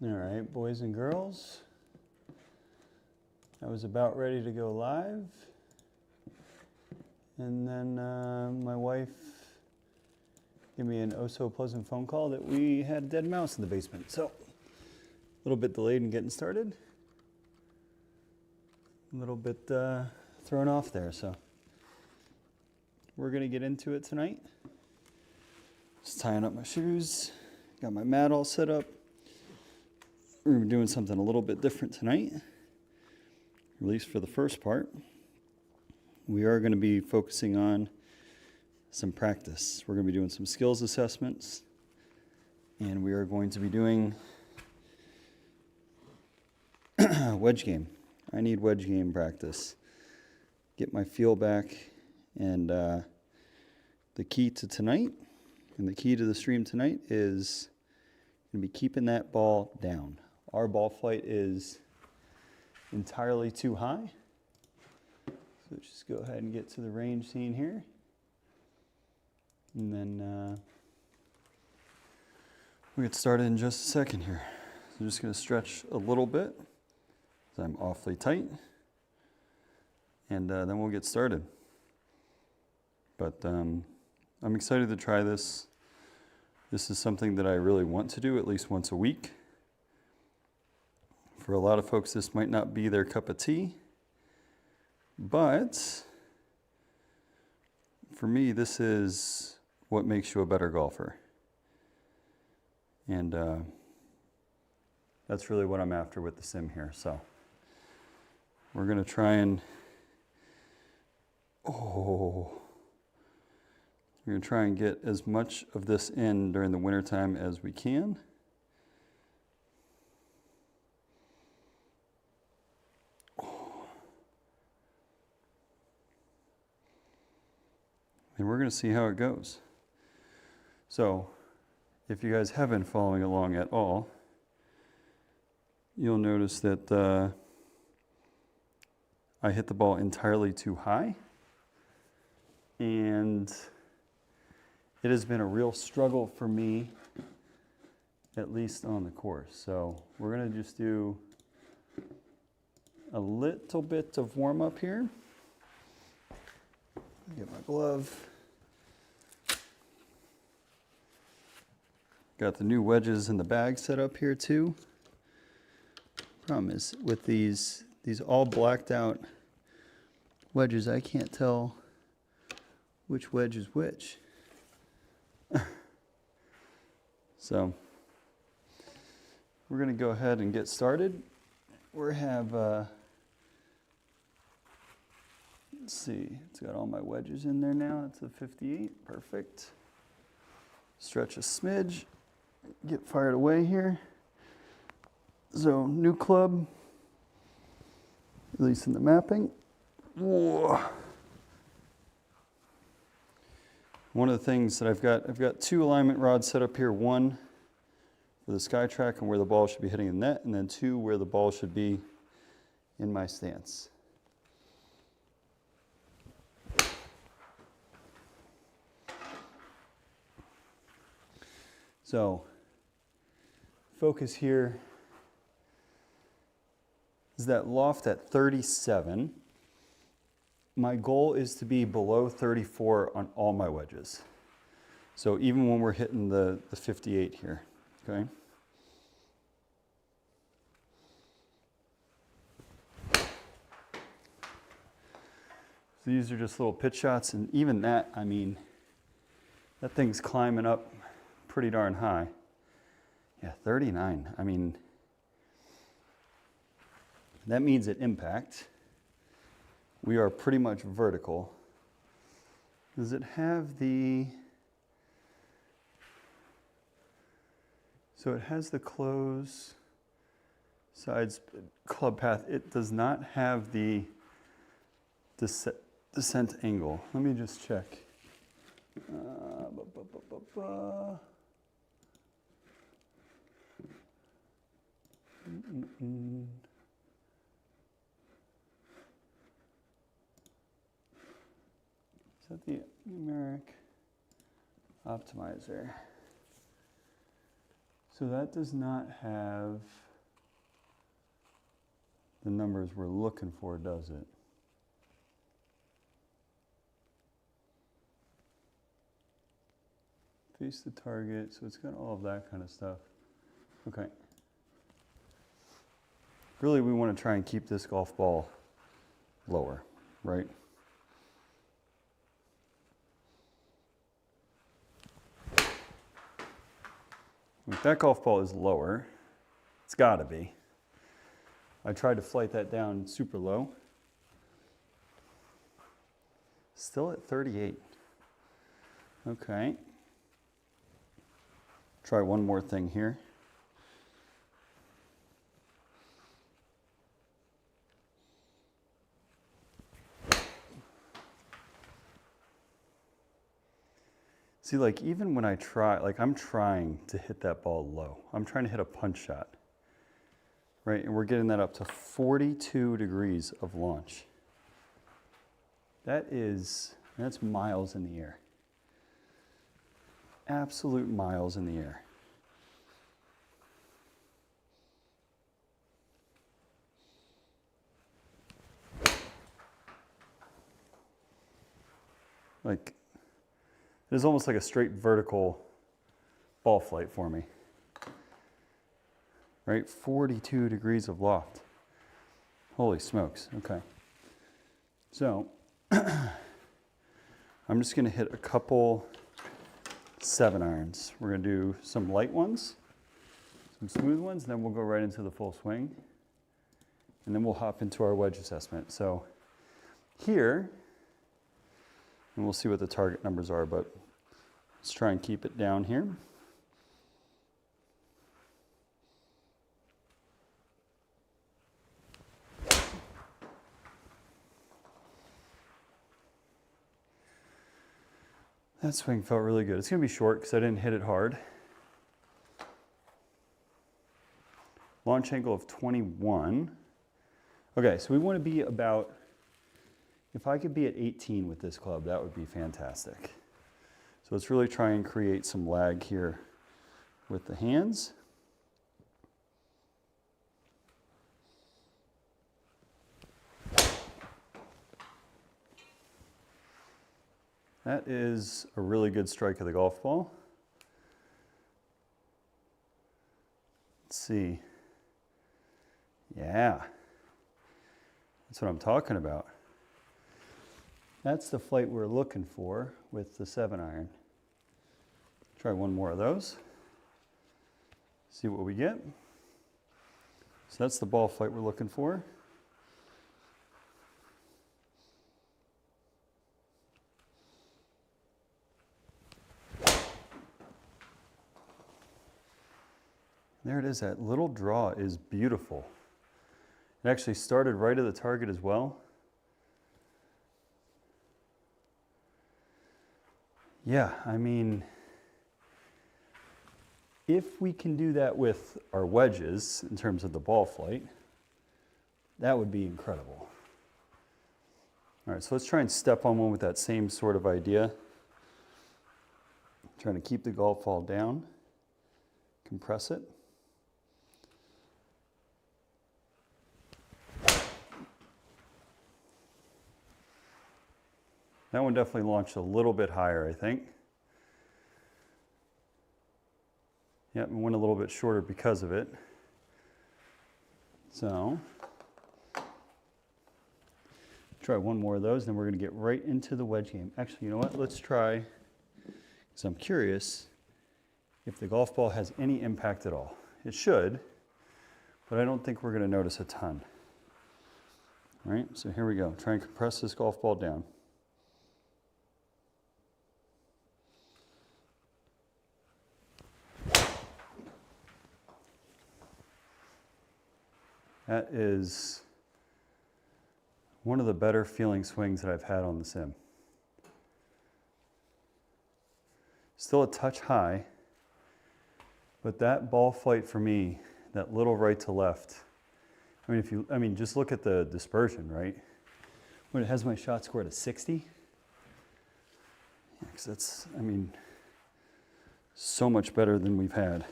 All right, boys and girls, I was about ready to go live, and then my wife gave me an oh so pleasant phone call that we had a dead mouse in the basement. So a little bit delayed in getting started, a little bit thrown off there. So we're gonna get into it tonight. Just tying up my shoes, got my mat all set up. We're gonna be doing something a little bit different tonight, at least for the first part. We are gonna be focusing on some practice. We're gonna be doing some skills assessments, and we are going to be doing wedge game. I need wedge game practice. Get my feel back, and the key to tonight, and the key to the stream tonight is gonna be keeping that ball down. Our ball flight is entirely too high. So let's just go ahead and get to the range scene here. And then we'll get started in just a second here. So I'm just gonna stretch a little bit, because I'm awfully tight. And then we'll get started. But I'm excited to try this. This is something that I really want to do at least once a week. For a lot of folks, this might not be their cup of tea, but for me, this is what makes you a better golfer. And that's really what I'm after with the sim here. So we're gonna try and, we're gonna try and get as much of this in during the wintertime as we can. And we're going to see how it goes. So, if you guys have been following along at all, you'll notice that I hit the ball entirely too high. And it has been a real struggle for me, at least on the course. So, we're going to just do a little bit of warm up here. Get my glove. Got the new wedges in the bag set up here too. Problem is with these all blacked out wedges, I can't tell which wedge is which. So we're gonna go ahead and get started. We have let's see, it's got all my wedges in there now. It's a 58, perfect. Stretch a smidge, get fired away here. So, new club, at least in the mapping. Whoa. One of the things that I've got two alignment rods set up here. One for the Skytrak and where the ball should be hitting the net, and then two where the ball should be in my stance. So, focus here is that loft at 37. My goal is to be below 34 on all my wedges. So even when we're hitting the 58 here, okay? So these are just little pitch shots, and even that, I mean, that thing's climbing up pretty darn high. Yeah, 39. I mean, that means at impact, we are pretty much vertical. Does it have the, so it has the close sides club path. It does not have the descent angle. Let me just check. Is that the numeric optimizer? So that does not have the numbers we're looking for, does it? Face the target, so it's got all of that kind of stuff. Okay. Really, we want to try and keep this golf ball lower, right? If that golf ball is lower, it's got to be. I tried to flight that down super low. Still at 38. Okay. Try one more thing here. See, like even when I try, like I'm trying to hit that ball low. I'm trying to hit a punch shot, right? And we're getting that up to 42 degrees of launch. That's miles in the air. Absolute miles in the air. Like, it is almost like a straight vertical ball flight for me. Right? 42 degrees of loft. Holy smokes. Okay. So, I'm just going to hit a couple 7-irons. We're going to do some light ones, some smooth ones, and then we'll go right into the full swing. And then we'll hop into our wedge assessment. So, here, and we'll see what the target numbers are, but let's try and keep it down here. That swing felt really good. It's going to be short because I didn't hit it hard. Launch angle of 21. Okay, so we want to be about, if I could be at 18 with this club, that would be fantastic. So let's really try and create some lag here with the hands. That is a really good strike of the golf ball. Let's see. Yeah, that's what I'm talking about. That's the flight we're looking for with the 7-iron. Try one more of those. See what we get. So that's the ball flight we're looking for. There it is, that little draw is beautiful. It actually started right at the target as well. Yeah, I mean, if we can do that with our wedges in terms of the ball flight, that would be incredible. All right, so let's try and step on one with that same sort of idea. Trying to keep the golf ball down, compress it. That one definitely launched a little bit higher, I think. Yep, and went a little bit shorter because of it. So, try one more of those, then we're going to get right into the wedge game. Actually, you know what? Let's try, because I'm curious if the golf ball has any impact at all. It should, but I don't think we're going to notice a ton. All right, so here we go. Try and compress this golf ball down. That is one of the better feeling swings that I've had on the sim. Still a touch high, but that ball flight for me, that little right to left, I mean, just look at the dispersion, right? When it has my shot score at a 60, yeah, 'cause that's, I mean, so much better than we've had.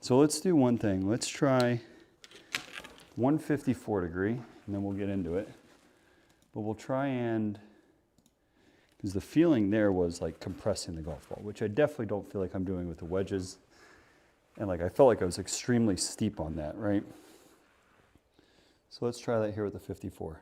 So let's do one thing. Let's try 154 degree, and then we'll get into it. But we'll try and, because the feeling there was like compressing the golf ball, which I definitely don't feel like I'm doing with the wedges. And like I felt like I was extremely steep on that, right? So let's try that here with the 54.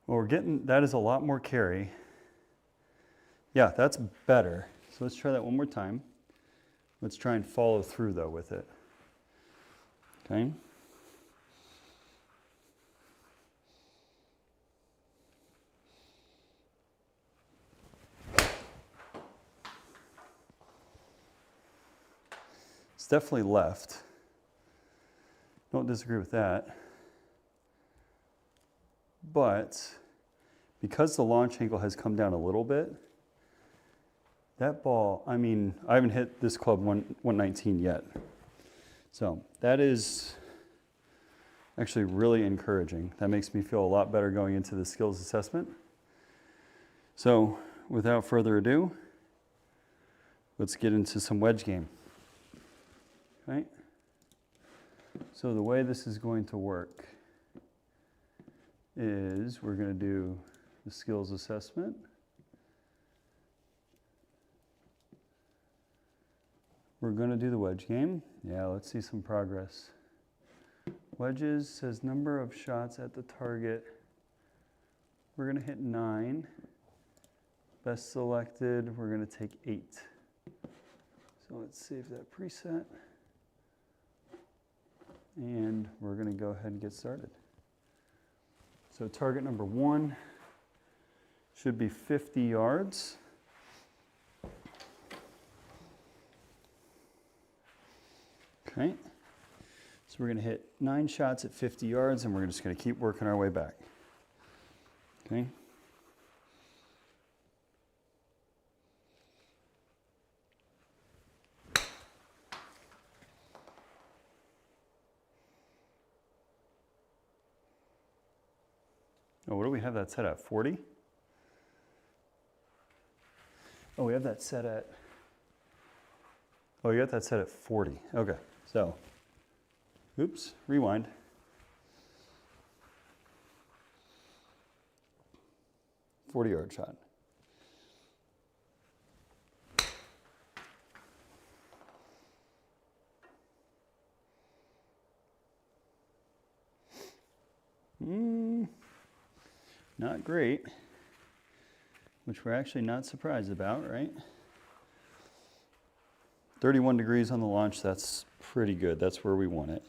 Well, we're getting, that is a lot more carry. Yeah, that's better. So let's try that one more time. Let's try and follow through though with it. Okay. It's definitely left. Don't disagree with that. But because the launch angle has come down a little bit, that ball, I mean, I haven't hit this club 119 yet. So that is actually really encouraging. That makes me feel a lot better going into the skills assessment. So without further ado, let's get into some wedge game. Okay? So the way this is going to work is we're going to do the skills assessment. We're going to do the wedge game. Yeah, let's see some progress. Wedges says number of shots at the target. We're going to hit 9. Best selected, we're going to take 8. So let's save that preset. And we're going to go ahead and get started. So target number 1 should be 50 yards. Okay, so we're going to hit 9 shots at 50 yards, and we're just going to keep working our way back. Okay. Oh, what do we have that set at? 40? Oh, we have that set at, oh, you got that set at 40. Okay, so, oops, rewind. .40-yard shot. Not great, which we're actually not surprised about, right? 31 degrees on the launch, that's pretty good. That's where we want it.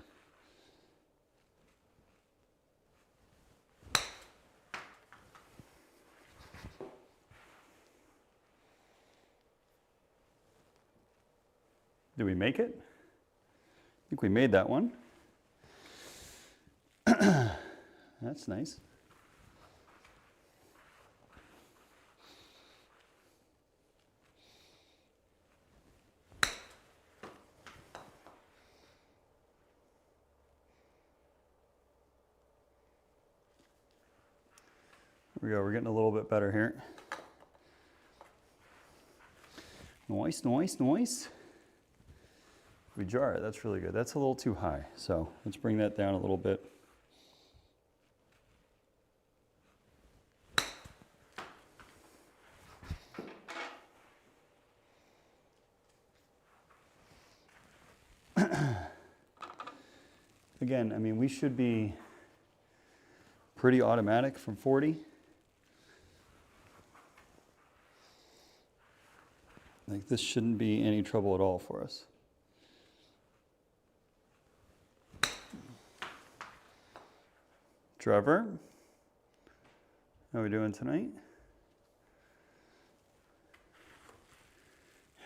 Did we make it? I think we made that one. That's nice. There we go, we're getting a little bit better here. Nice, nice, nice. We jar it, that's really good. That's a little too high, so let's bring that down a little bit. Again, I mean, we should be pretty automatic from 40. Like, this shouldn't be any trouble at all for us. Trevor, how are we doing tonight?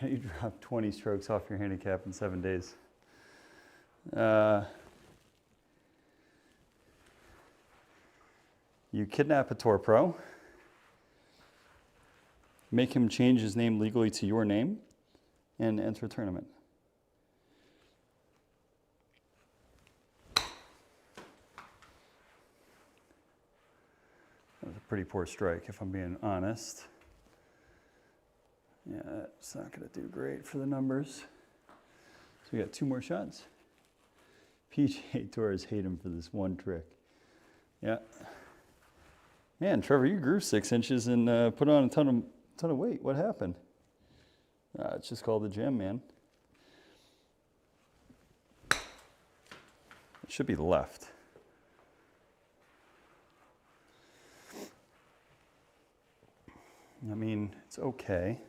You dropped 20 strokes off your handicap in 7 days. You kidnap a tour pro, make him change his name legally to your name, and enter a tournament. pretty poor strike, if I'm being honest. Yeah, it's not going to do great for the numbers. So we got 2 more shots. PGA Tours hate him for this one trick. Yeah. Man, Trevor, you grew 6 inches and put on a ton of weight. What happened? It's just called the gym, man. It should be left. I mean, it's okay.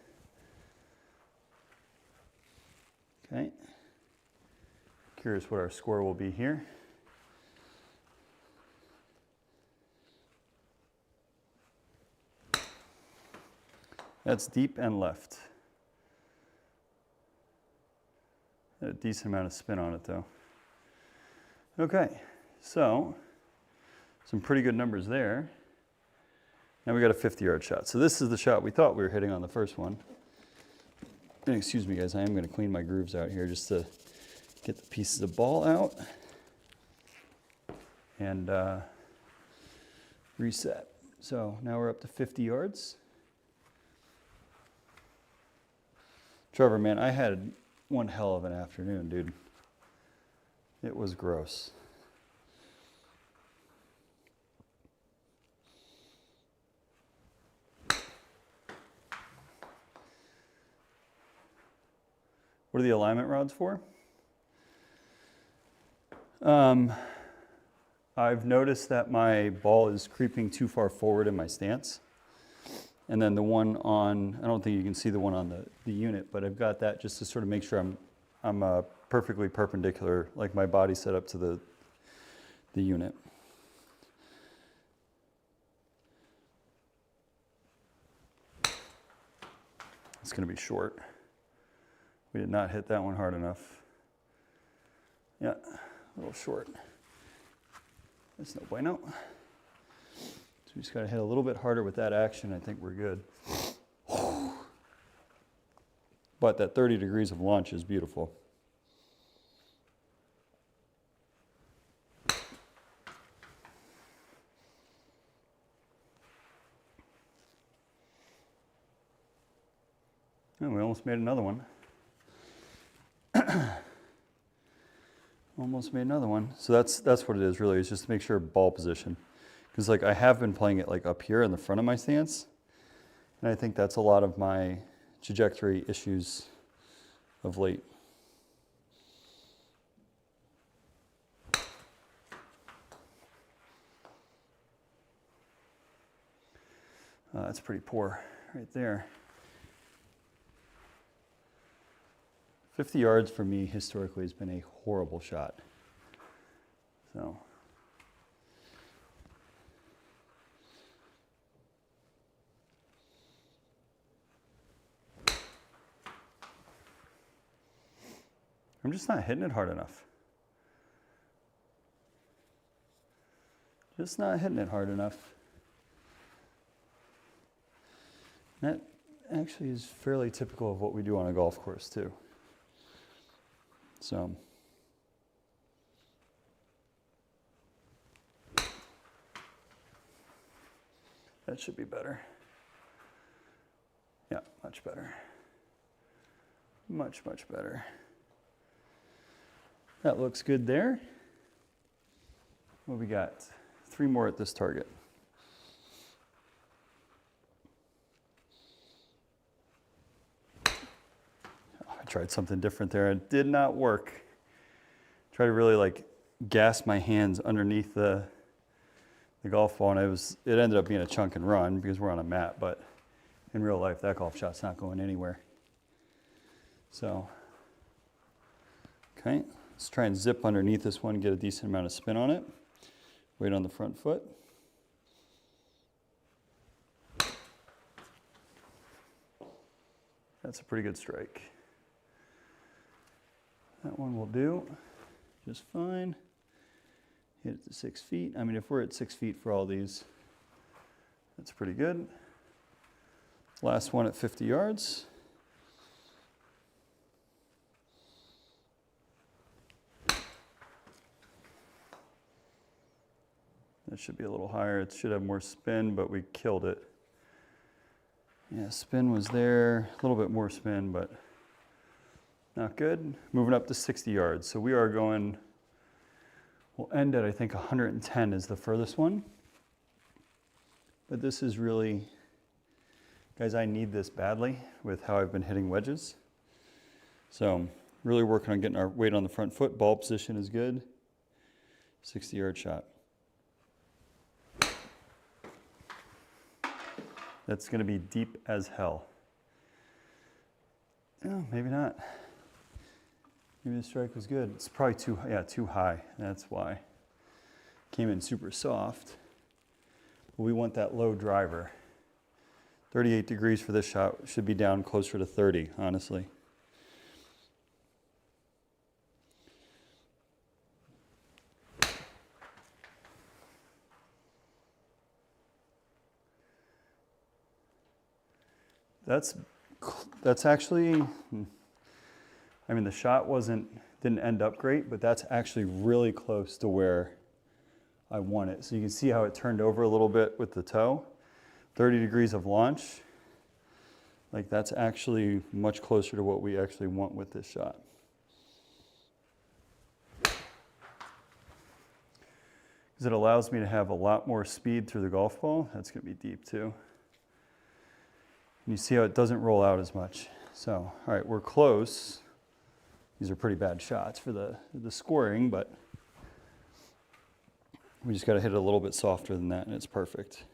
Okay. Curious what our score will be here. That's deep and left. A decent amount of spin on it though. Okay, so some pretty good numbers there. Now we got a 50-yard shot. So this is the shot we thought we were hitting on the first one. And excuse me guys, I am going to clean my grooves out here just to get the pieces of ball out and reset. So now we're up to 50 yards. Trevor, man, I had one hell of an afternoon, dude. It was gross. What are the alignment rods for? I've noticed that my ball is creeping too far forward in my stance. And then the one on, I don't think you can see the one on the unit, but I've got that just to sort of make sure I'm perfectly perpendicular, like my body set up to the unit. It's going to be short. We did not hit that one hard enough. Yeah, a little short. That's no bueno. So we just got to hit a little bit harder with that action. I think we're good. But that 30 degrees of launch is beautiful. And we almost made another one. Almost made another one. So that's what it is really, is just to make sure ball position. Because like I have been playing it like up here in the front of my stance. And I think that's a lot of my trajectory issues of late. That's pretty poor right there. 50 yards for me historically has been a horrible shot. So. I'm just not hitting it hard enough. Just not hitting it hard enough. That actually is fairly typical of what we do on a golf course too. So. That should be better. Yeah, much better. Much, much better. That looks good there. What we got? 3 more at this target. I tried something different there. It did not work. Try to really like gas my hands underneath the golf ball, and it ended up being a chunk and run because we're on a mat, but in real life that golf shot's not going anywhere. So, okay, let's try and zip underneath this one, get a decent amount of spin on it. Weight on the front foot. That's a pretty good strike. That one will do just fine. Hit it to 6 feet. I mean, if we're at 6 feet for all these, that's pretty good. Last one at 50 yards. That should be a little higher. It should have more spin, but we killed it. Yeah, spin was there, a little bit more spin, but not good. Moving up to 60 yards. So we are going, we'll end at I think 110 is the furthest one. But this is really, guys, I need this badly with how I've been hitting wedges. So really working on getting our weight on the front foot. Ball position is good. 60-yard shot. That's going to be deep as hell. Oh, maybe not. Maybe the strike was good. It's probably too high. That's why. Came in super soft. But we want that low driver. 38 degrees for this shot. Should be down closer to 30, honestly. That's actually, I mean, the shot didn't end up great, but that's actually really close to where I want it. So you can see how it turned over a little bit with the toe. 30 degrees of launch. Like that's actually much closer to what we actually want with this shot. Because it allows me to have a lot more speed through the golf ball. That's going to be deep too. And you see how it doesn't roll out as much. So, all right, we're close. These are pretty bad shots for the scoring, but we just got to hit it a little bit softer than that, and it's perfect.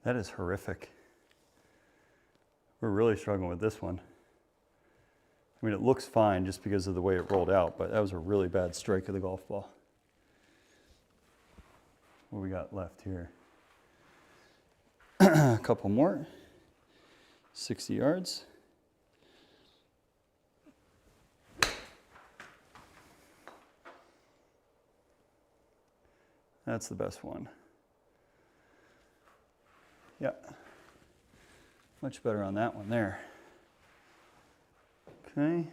That is horrific. We're really struggling with this one. I mean, it looks fine just because of the way it rolled out, but that was a really bad strike of the golf ball. What we got left here? A couple more. 60 yards. That's the best one. Yeah. Much better on that one there. Okay.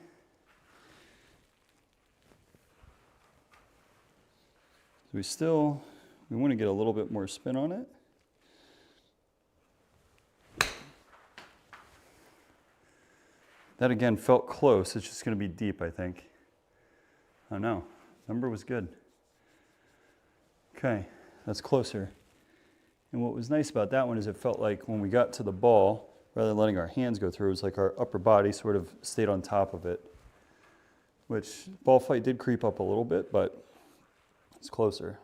So we want to get a little bit more spin on it. That again felt close. It's just going to be deep, I think. Oh no, number was good. Okay, that's closer. And what was nice about that one is it felt like when we got to the ball, rather than letting our hands go through, it was like our upper body sort of stayed on top of it, which ball flight did creep up a little bit, but it's closer.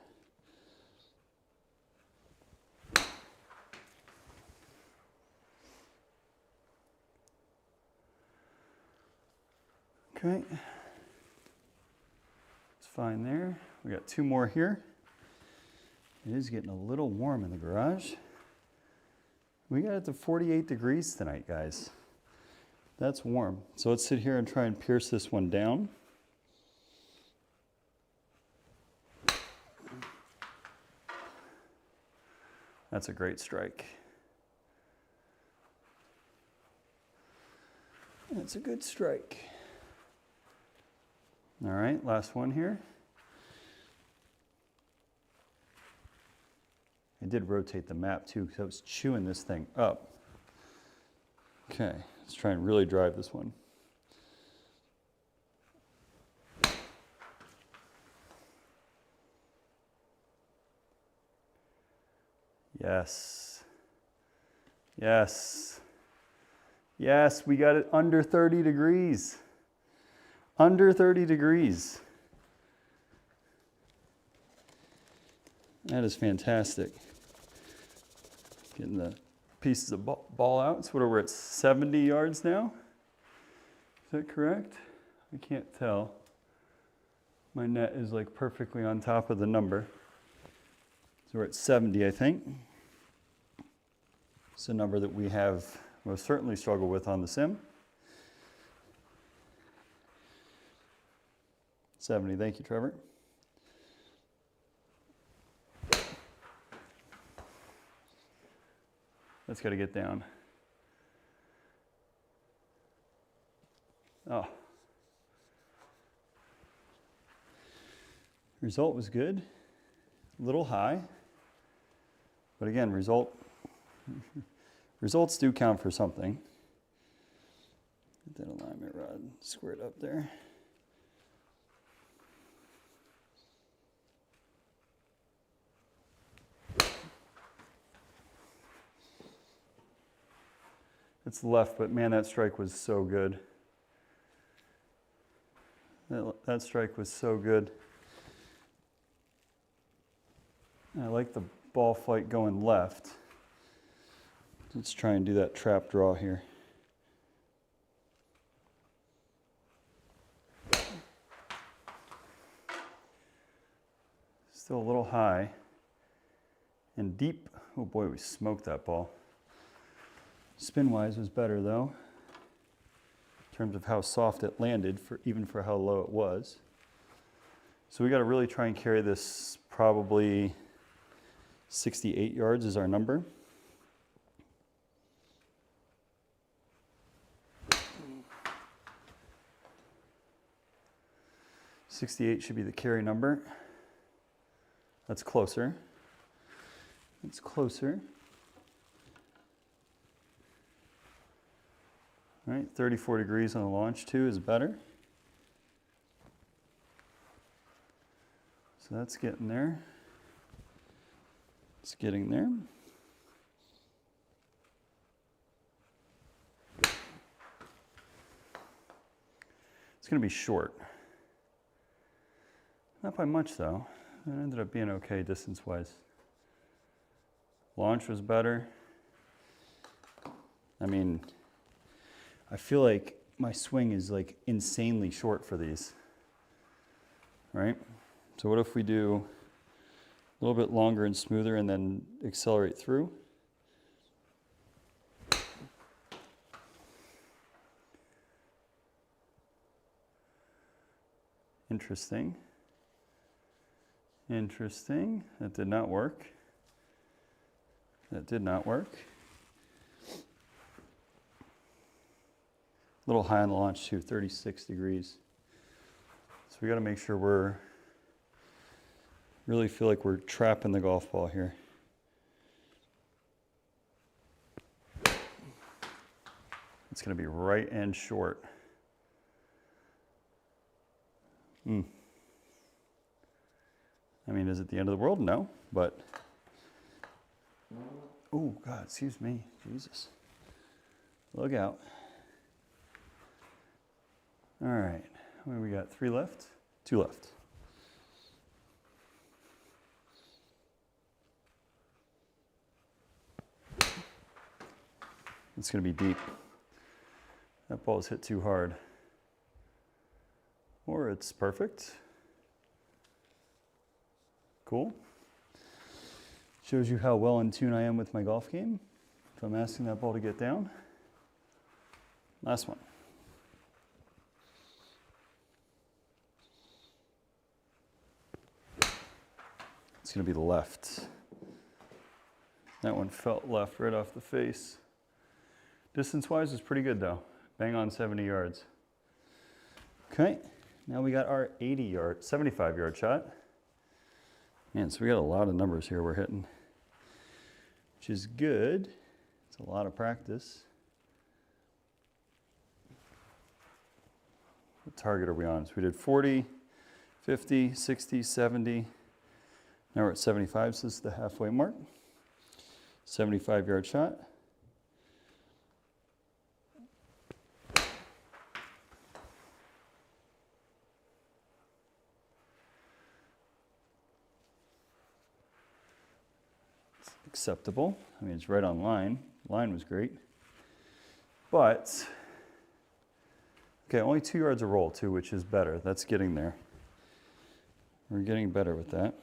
Okay, it's fine there. We got two more here. It is getting a little warm in the garage. We got it to 48 degrees tonight, guys. That's warm. So let's sit here and try and pierce this one down. That's a great strike. That's a good strike. All right, last one here. I did rotate the map too because I was chewing this thing up. Okay, let's try and really drive this one. Yes. Yes. Yes, we got it under 30 degrees. Under 30 degrees. That is fantastic. Getting the pieces of ball out. So we're at 70 yards now. Is that correct? I can't tell. My net is like perfectly on top of the number. So we're at 70, I think. It's a number that we have most certainly struggled with on the sim. 70, thank you, Trevor. That's got to get down. Oh. Result was good. A little high. But again, results do count for something. Get that alignment rod squared up there. It's left, but man, that strike was so good. That strike was so good. I like the ball flight going left. Let's try and do that trap draw here. Still a little high and deep. Oh boy, we smoked that ball. Spin-wise was better though, in terms of how soft it landed, even for how low it was. So we got to really try and carry this. Probably 68 yards is our number. $68 should be the carry number. That's closer. It's closer. All right, 34 degrees on the launch too is better. So that's getting there. It's getting there. It's going to be short. Not by much though. It ended up being okay distance-wise. Launch was better. I mean, I feel like my swing is like insanely short for these, right? So what if we do a little bit longer and smoother and then accelerate through? Interesting. Interesting. That did not work. That did not work. A little high on the launch too, 36 degrees. So we got to make sure we're really feel like we're trapping the golf ball here. It's going to be right and short. I mean, is it the end of the world? No, but oh God, excuse me, Jesus. Look out. All right, what do we got? 3 left? 2 left. It's going to be deep. That ball's hit too hard. Or it's perfect. Cool. Shows you how well in tune I am with my golf game. If I'm asking that ball to get down. Last one. It's going to be the left. That one felt left right off the face. Distance-wise is pretty good though. Bang on 70 yards. Okay, now we got our 75-yard shot. Man, so we got a lot of numbers here we're hitting, which is good. It's a lot of practice. What target are we on? So we did 40, 50, 60, 70. Now we're at 75, so this is the halfway mark. 75-yard shot. It's acceptable. I mean, it's right on line. Line was great. But, okay, only 2 yards a roll too, which is better. That's getting there. We're getting better with that.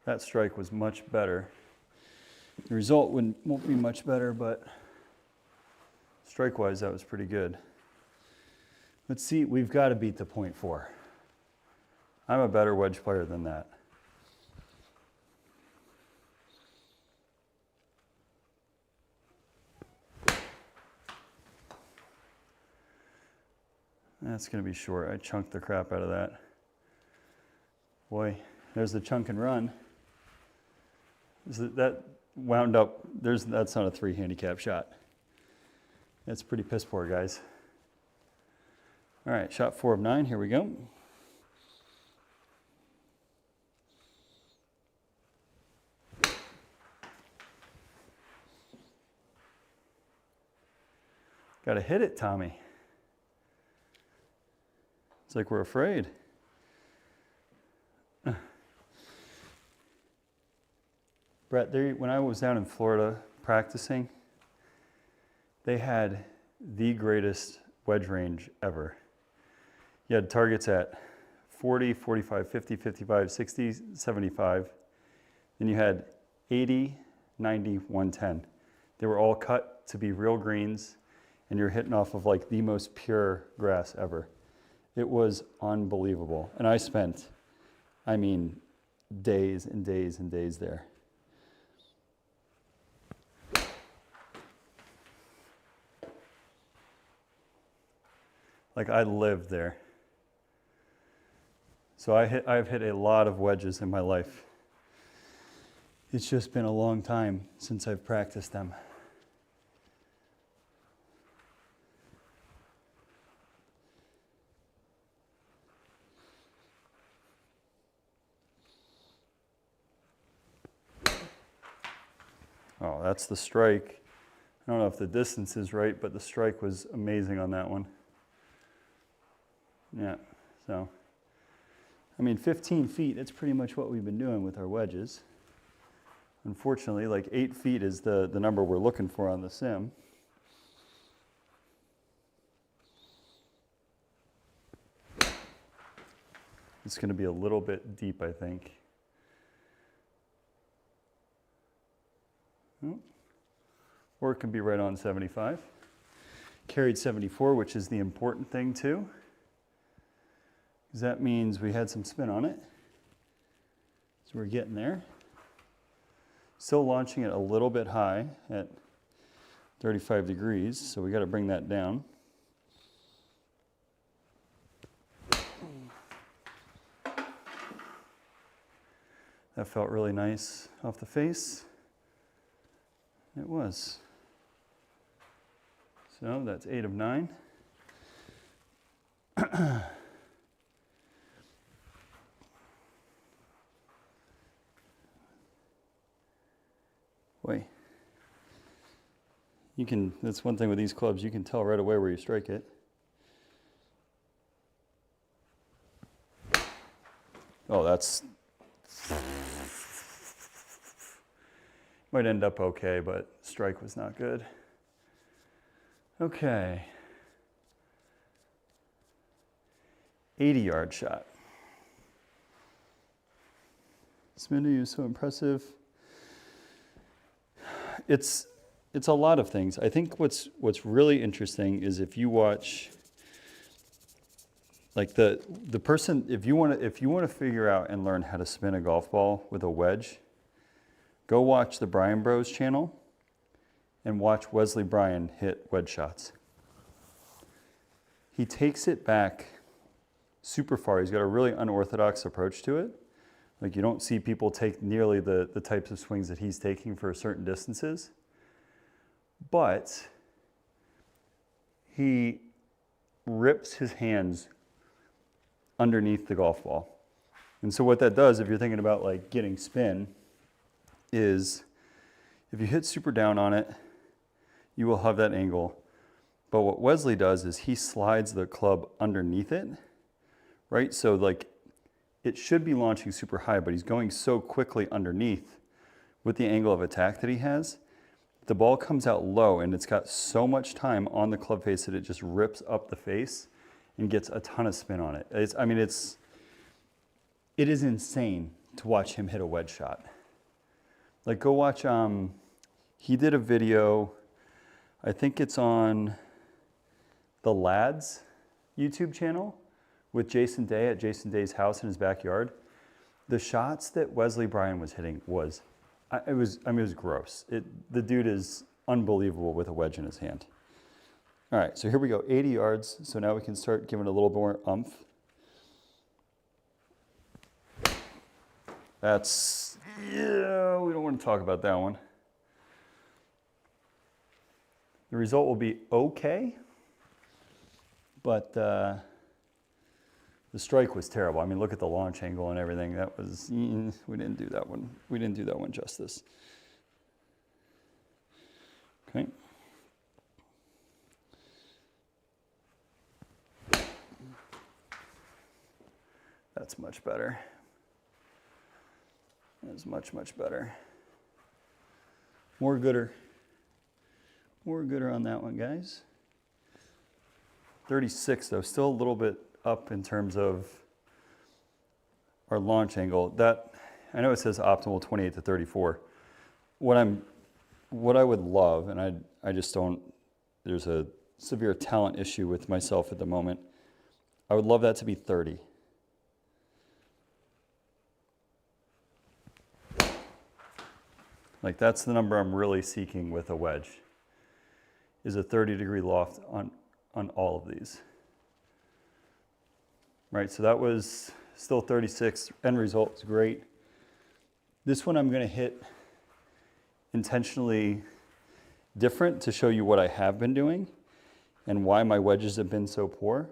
That strike was much better. The result won't be much better, but strike-wise, that was pretty good. Let's see, we've got to beat the .4. I'm a better wedge player than that. That's gonna be short. I chunked the crap out of that. Boy, there's the chunk and run. That wound up, that's not a 3 handicap shot. That's pretty piss poor, guys. All right, shot 4 of 9, here we go. Gotta hit it, Tommy. It's like we're afraid. Brett, when I was down in Florida practicing, they had the greatest wedge range ever. You had targets at 40, 45, 50, 55, 60, 75. Then you had 80, 90, 110. They were all cut to be real greens, and you're hitting off of like the most pure grass ever. It was unbelievable. And I spent, I mean, days and days and days there. Like I lived there. So I've hit a lot of wedges in my life. It's just been a long time since I've practiced them. Oh, that's the strike. I don't know if the distance is right, but the strike was amazing on that one. Yeah, so, I mean, 15 feet, that's pretty much what we've been doing with our wedges. Unfortunately, like 8 feet is the number we're looking for on the sim. It's going to be a little bit deep, I think. Or it can be right on 75. Carried 74, which is the important thing too. Because that means we had some spin on it. So we're getting there. Still launching it a little bit high at 35 degrees, so we got to bring that down. That felt really nice off the face. It was. So that's 8 of 9. Boy, that's one thing with these clubs, you can tell right away where you strike it. Oh, that's, might end up okay, but strike was not good. Okay. 80-yard shot. Smitty is so impressive. It's a lot of things. I think what's really interesting is if you watch, like the person, if you want to figure out and learn how to spin a golf ball with a wedge, go watch the Bryan Bros channel and watch Wesley Bryan hit wedge shots. He takes it back super far. He's got a really unorthodox approach to it. Like you don't see people take nearly the types of swings that he's taking for certain distances. But he rips his hands underneath the golf ball. And so what that does, if you're thinking about like getting spin, is if you hit super down on it, you will have that angle. But what Wesley does is he slides the club underneath it, right? So like it should be launching super high, but he's going so quickly underneath with the angle of attack that he has. The ball comes out low and it's got so much time on the club face that it just rips up the face and gets a ton of spin on it. It is insane to watch him hit a wedge shot. Like go watch, he did a video, I think it's on the Lads YouTube channel with Jason Day at Jason Day's house in his backyard. The shots that Wesley Bryan was hitting it was gross. The dude is unbelievable with a wedge in his hand. All right, so here we go, 80 yards. So now we can start giving it a little more oomph. That's, yeah, we don't want to talk about that one. The result will be okay, but the strike was terrible. I mean, look at the launch angle and everything. That was, we didn't do that one. We didn't do that one justice. Okay. That's much better. That's much, much better. More gooder. More gooder on that one, guys. 36 though, still a little bit up in terms of our launch angle. That, I know it says optimal 28 to 34. What I would love, and I just don't, there's a severe talent issue with myself at the moment. I would love that to be 30. Like that's the number I'm really seeking with a wedge, is a 30-degree loft on all of these. Right, so that was still 36, end result is great. This one I'm gonna hit intentionally different to show you what I have been doing and why my wedges have been so poor.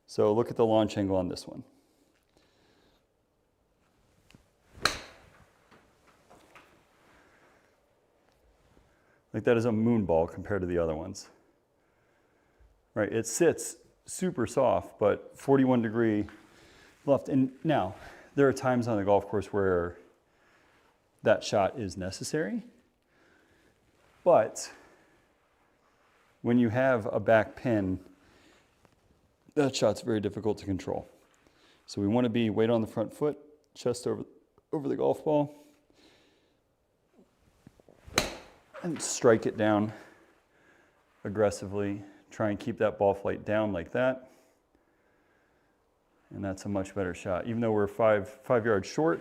So look at the launch angle on this one. Like that is a moon ball compared to the other ones. Right, it sits super soft, but 41-degree left. And now, there are times on the golf course where that shot is necessary, but when you have a back pin, that shot's very difficult to control. So we want to be weight on the front foot, chest over the golf ball, and strike it down aggressively. Try and keep that ball flight down like that. And that's a much better shot. Even though we're five yards short,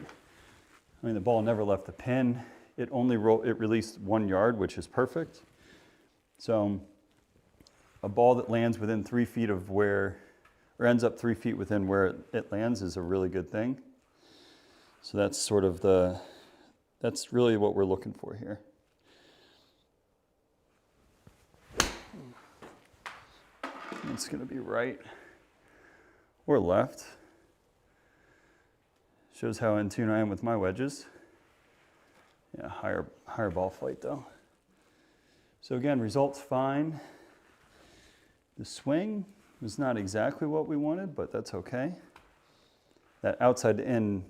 I mean, the ball never left the pin. It released 1 yard, which is perfect. So a ball that lands within 3 feet of where, or ends up 3 feet within where it lands is a really good thing. So that's sort of that's really what we're looking for here. It's going to be right or left. Shows how in tune I am with my wedges. Yeah, higher ball flight though. So again, results fine. The swing was not exactly what we wanted, but that's okay. That outside in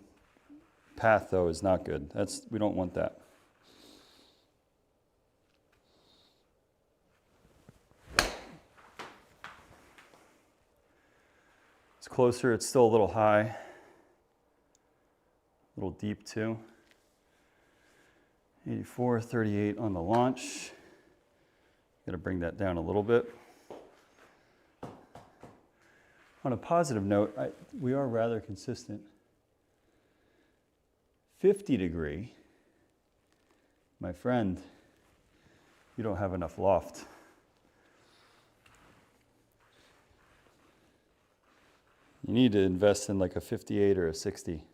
path though is not good. We don't want that. It's closer, it's still a little high, a little deep too. 84, 38 on the launch. Got to bring that down a little bit. On a positive note, we are rather consistent. 50-degree, my friend, you don't have enough loft. You need to invest in like a 58 or a 60.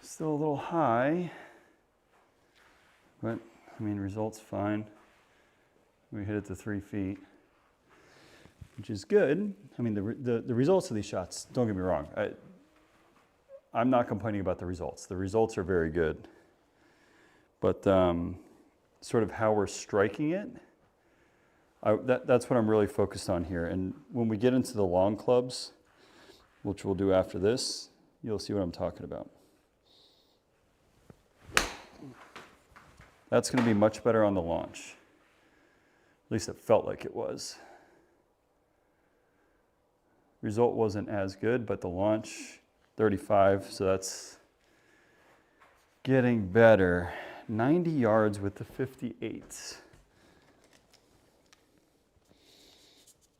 Still a little high, but I mean, results fine. We hit it to 3 feet, which is good. I mean, the results of these shots, don't get me wrong, I'm not complaining about the results. The results are very good, but sort of how we're striking it, that's what I'm really focused on here. And when we get into the long clubs, which we'll do after this, you'll see what I'm talking about. That's going to be much better on the launch. At least it felt like it was. Result wasn't as good, but the launch, 35, so that's getting better. 90 yards with the 58.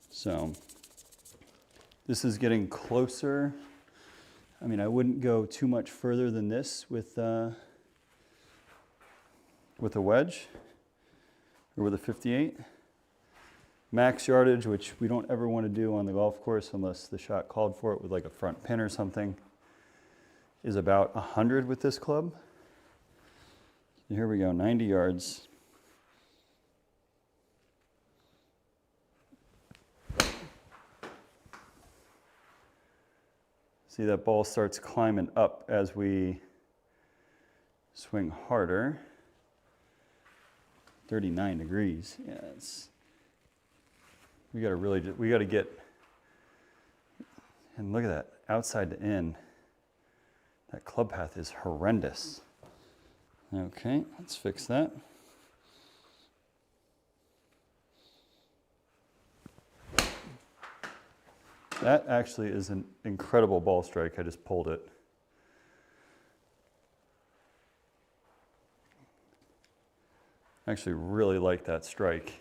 So this is getting closer. I mean, I wouldn't go too much further than this with a wedge or with a 58. Max yardage, which we don't ever want to do on the golf course unless the shot called for it with like a front pin or something, is about 100 with this club. Here we go, 90 yards. See, that ball starts climbing up as we swing harder. 39 degrees. Yeah, we gotta get, and look at that, outside to in. That club path is horrendous. Okay, let's fix that. That actually is an incredible ball strike. I just pulled it. I actually really like that strike.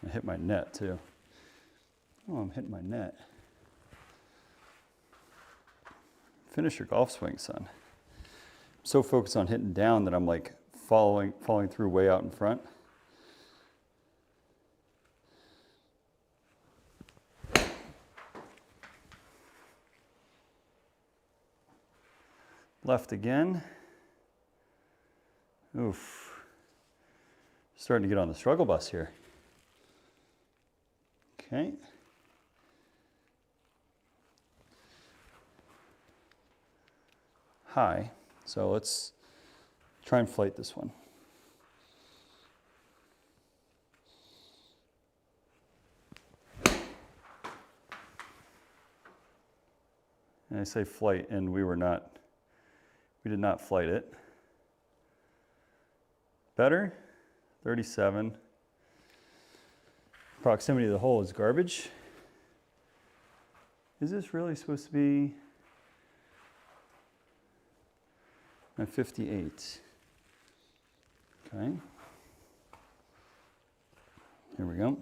I hit my net too. Oh, I'm hitting my net. Finish your golf swing, son. I'm so focused on hitting down that I'm like falling through way out in front. Left again. Oof. Starting to get on the struggle bus here. Okay. High. So let's try and flight this one. And I say flight, and we did not flight it. Better, 37. Proximity to the hole is garbage. Is this really supposed to be a 58? Okay. Here we go.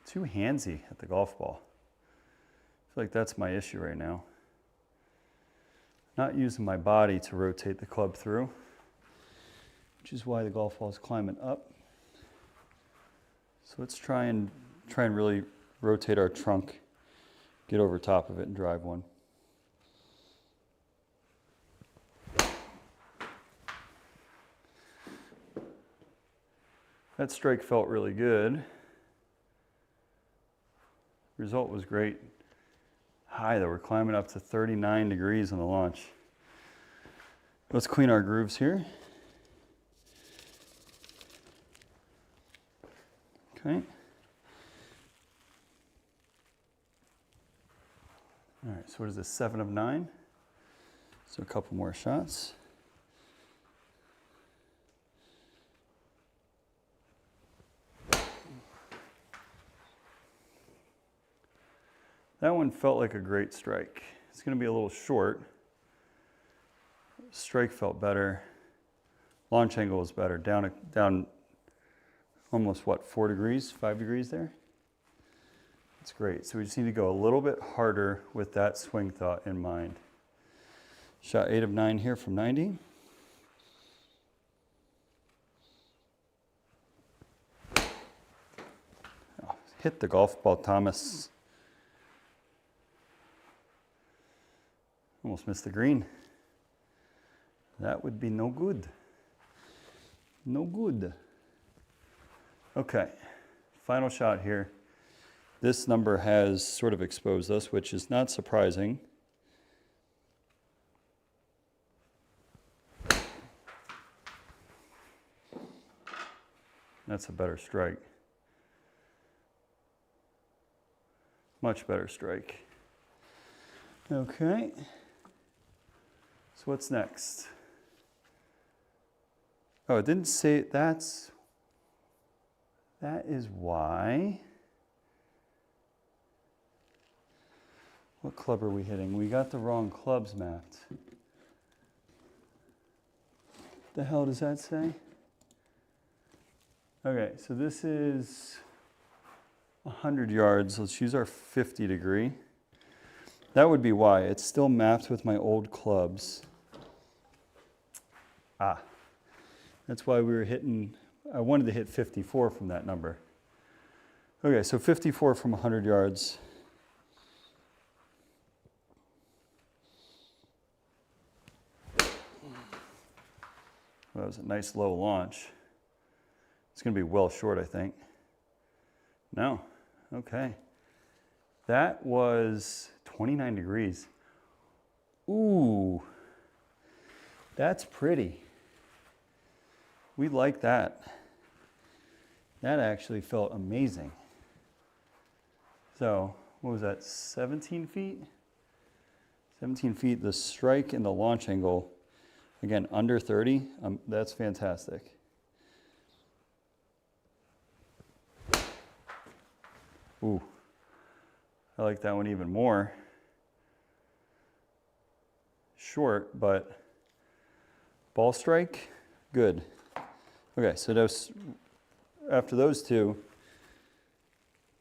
Too handsy at the golf ball. I feel like that's my issue right now. Not using my body to rotate the club through, which is why the golf ball is climbing up. So let's try and really rotate our trunk, get over top of it and drive one. That strike felt really good. Result was great. High though, we're climbing up to 39 degrees on the launch. Let's clean our grooves here. Okay. All right, so what is this, 7 of 9? So a couple more shots. That one felt like a great strike. It's going to be a little short. Strike felt better. Launch angle was better. Down almost, what, 4 degrees, 5 degrees there? That's great. So we just need to go a little bit harder with that swing thought in mind. Shot 8 of 9 here from 90. Oh, hit the golf ball, Thomas. Almost missed the green. That would be no good. No good. Okay, final shot here. This number has sort of exposed us, which is not surprising. That's a better strike. Much better strike. Okay. So what's next? Oh, it didn't say that is why. What club are we hitting? We got the wrong clubs mapped. The hell does that say? Okay, so this is 100 yards. Let's use our 50 degree. That would be why. It's still mapped with my old clubs. That's why we were hitting, I wanted to hit 54 from that number. Okay, so 54 from 100 yards. Well, that was a nice low launch. It's going to be well short, I think. No. Okay. That was 29 degrees. Ooh. That's pretty. We like that. That actually felt amazing. So, what was that, 17 feet? 17 feet, the strike and the launch angle, again, under 30, that's fantastic. Ooh, I like that one even more. Short, but ball strike, good. Okay, so after those two,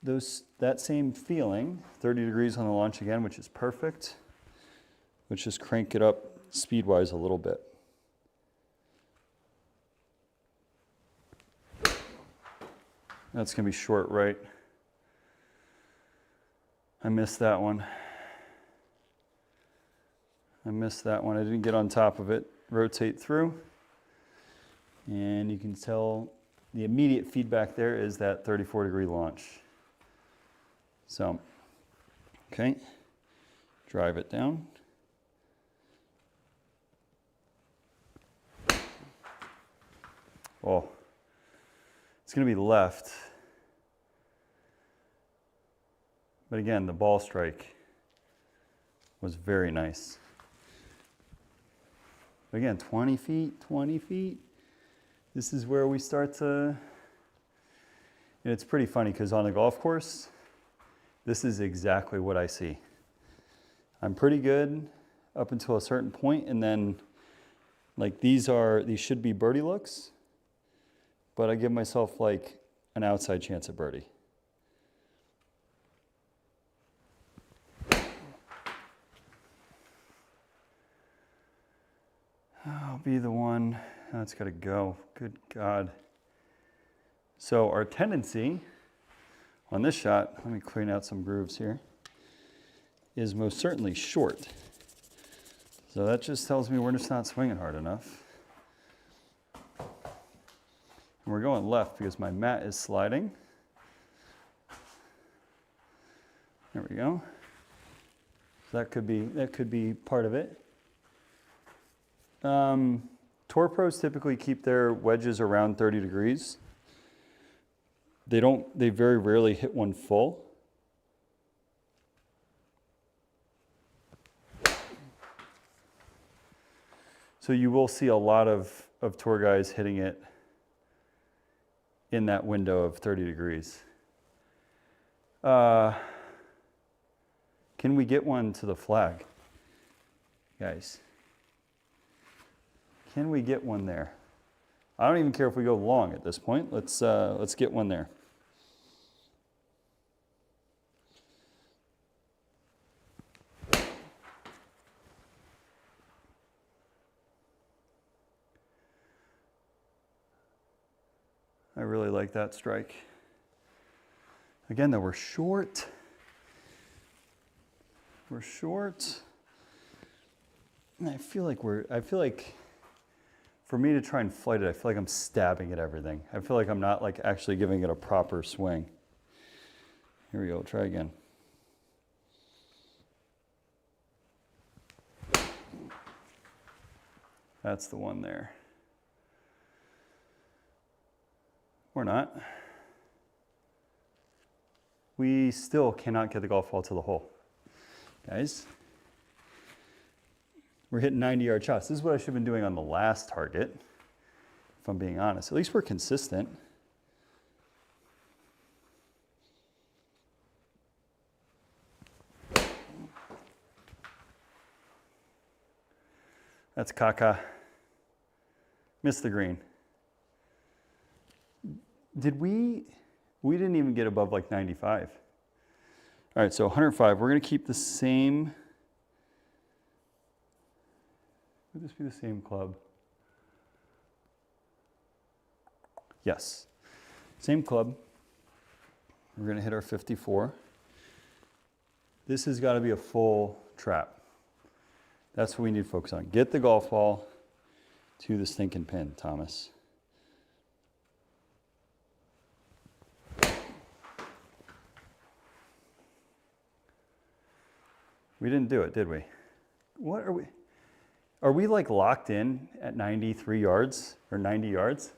that same feeling, 30 degrees on the launch again, which is perfect. Let's just crank it up speed-wise a little bit. That's gonna be short right. I missed that one. I didn't get on top of it. Rotate through. And you can tell the immediate feedback there is that 34 degree launch. So, okay, drive it down. Oh, it's going to be left. But again, the ball strike was very nice. Again, 20 feet, 20 feet. This is where we start to, and it's pretty funny because on the golf course, this is exactly what I see. I'm pretty good up until a certain point, and then like these should be birdie looks, but I give myself like an outside chance at birdie. I'll be the one. That's got to go. Good God. So our tendency on this shot, let me clean out some grooves here, is most certainly short. So that just tells me we're just not swinging hard enough. And we're going left because my mat is sliding. There we go. So that could be part of it. Tour pros typically keep their wedges around 30 degrees. They very rarely hit one full. So you will see a lot of tour guys hitting it in that window of 30 degrees. Can we get one to the flag? Guys, can we get one there? I don't even care if we go long at this point. Let's get one there. I really like that strike. Again, though, we're short. We're short. And I feel like for me to try and flight it, I feel like I'm stabbing at everything. I feel like I'm not like actually giving it a proper swing. Here we go, try again. That's the one there. Or not. We still cannot get the golf ball to the hole. Guys, we're hitting 90-yard shots. This is what I should have been doing on the last target, if I'm being honest. At least we're consistent. That's caca. Missed the green. we didn't even get above like 95. All right, so 105, we're gonna keep the same, would this be the same club? Yes, same club. We're gonna hit our 54. This has gotta be a full trap. That's what we need to focus on. Get the golf ball to the stinking pin, Thomas. We didn't do it, did we? What are we? Are we like locked in at 93 yards or 90 yards?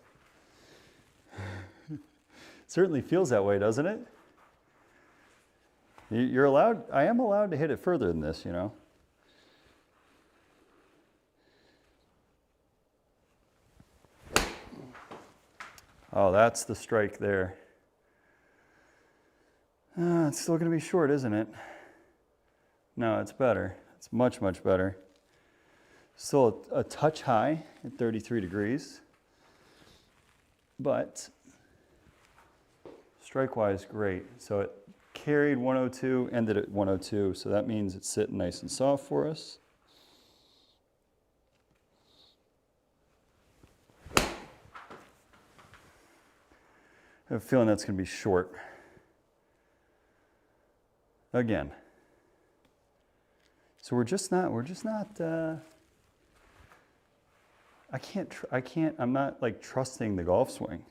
Certainly feels that way, doesn't it? You're allowed, I am allowed to hit it further than this, you know? Oh, that's the strike there. It's still going to be short, isn't it? No, it's better. It's much, much better. Still a touch high at 33 degrees. But strike-wise, great. So it carried 102, ended at 102. So that means it's sitting nice and soft for us. I have a feeling that's going to be short. Again. So we're just not, I'm not like trusting the golf swing.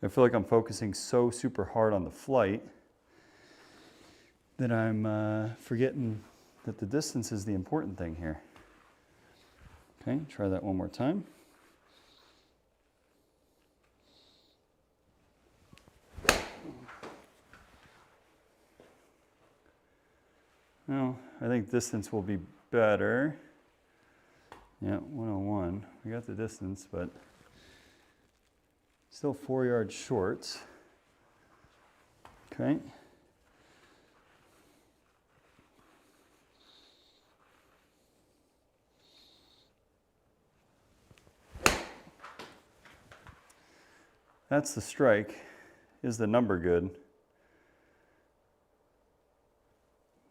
I feel like I'm focusing so super hard on the flight that I'm forgetting that the distance is the important thing here. Okay, try that one more time. Well, I think distance will be better. Yeah, 101. We got the distance, but still 4 yards short. Okay. That's the strike. Is the number good?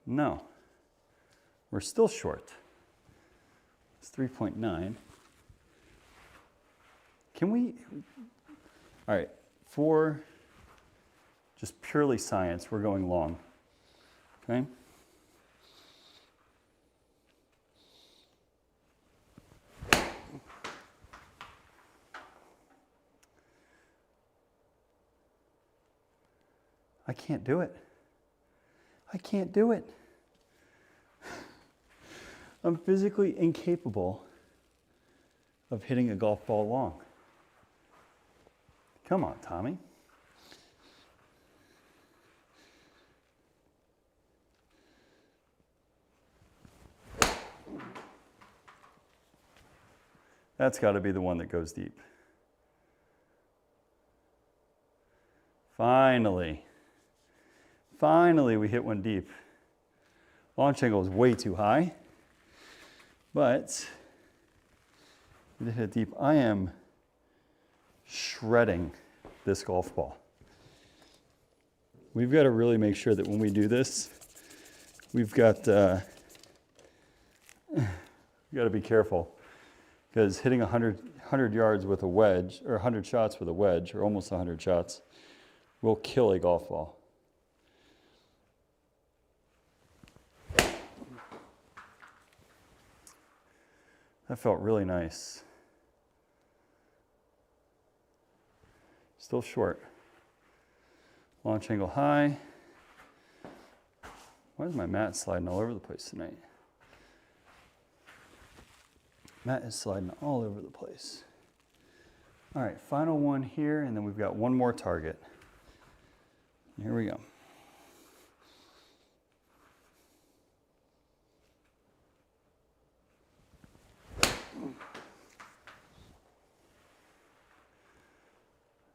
No. We're still short. It's 3.9. Can we, all right, for just purely science, we're going long, okay? I can't do it. I can't do it. I'm physically incapable of hitting a golf ball long. Come on, Tommy. That's got to be the one that goes deep. Finally. Finally, we hit one deep. Launch angle is way too high, but we did hit deep. I am shredding this golf ball. We've got to really make sure that when we do this, we've got to be careful, because hitting 100 yards with a wedge, or 100 shots with a wedge, or almost 100 shots, will kill a golf ball. That felt really nice. Still short. Launch angle high. Why is my mat sliding all over the place tonight? Mat is sliding all over the place. All right, final one here, and then we've got one more target. Here we go.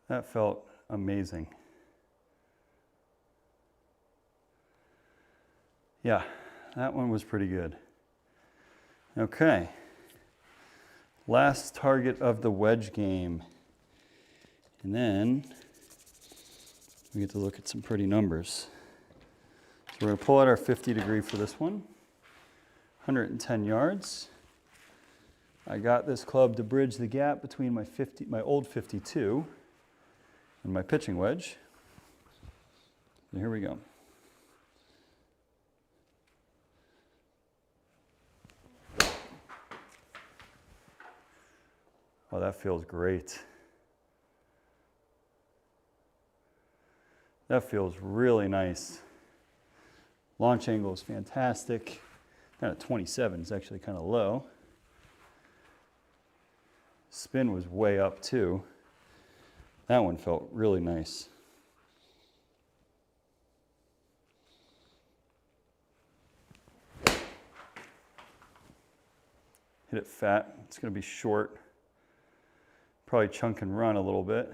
That felt amazing. Yeah, that one was pretty good. Okay. Last target of the wedge game And then we get to look at some pretty numbers. So we're going to pull out our 50 degree for this one. 110 yards. I got this club to bridge the gap between my old 52 and my pitching wedge. So here we go. Oh, that feels great. That feels really nice. Launch angle is fantastic. Kind of 27 is actually kind of low. Spin was way up too. That one felt really nice. Hit it fat. It's going to be short. Probably chunk and run a little bit.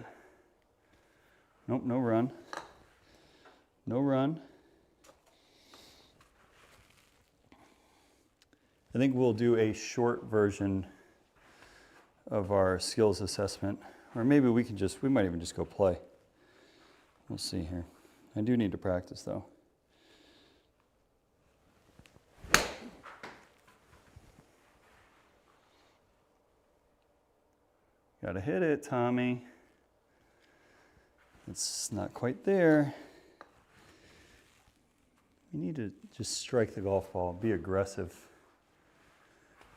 Nope, no run. No run. I think we'll do a short version of our skills assessment, or maybe we might even just go play. We'll see here. I do need to practice though. Gotta hit it, Tommy. It's not quite there. You need to just strike the golf ball, be aggressive.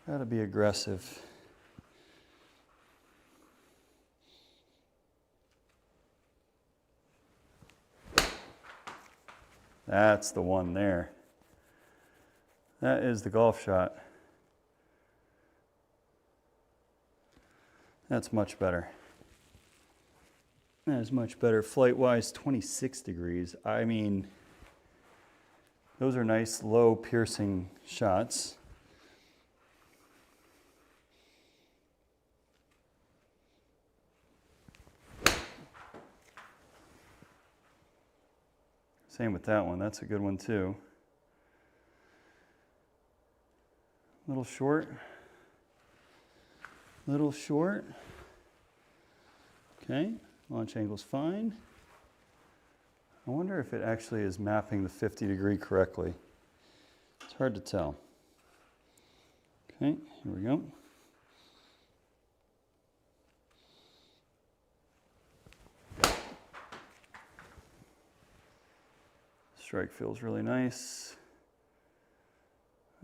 Gotta be aggressive. That's the one there. That is the golf shot. That's much better. That is much better. Flight-wise, 26 degrees. I mean, those are nice, low, piercing shots. Same with that one. That's a good one too. Little short. Little short. Okay, launch angle's fine. I wonder if it actually is mapping the 50 degree correctly. It's hard to tell. Okay, here we go. Strike feels really nice.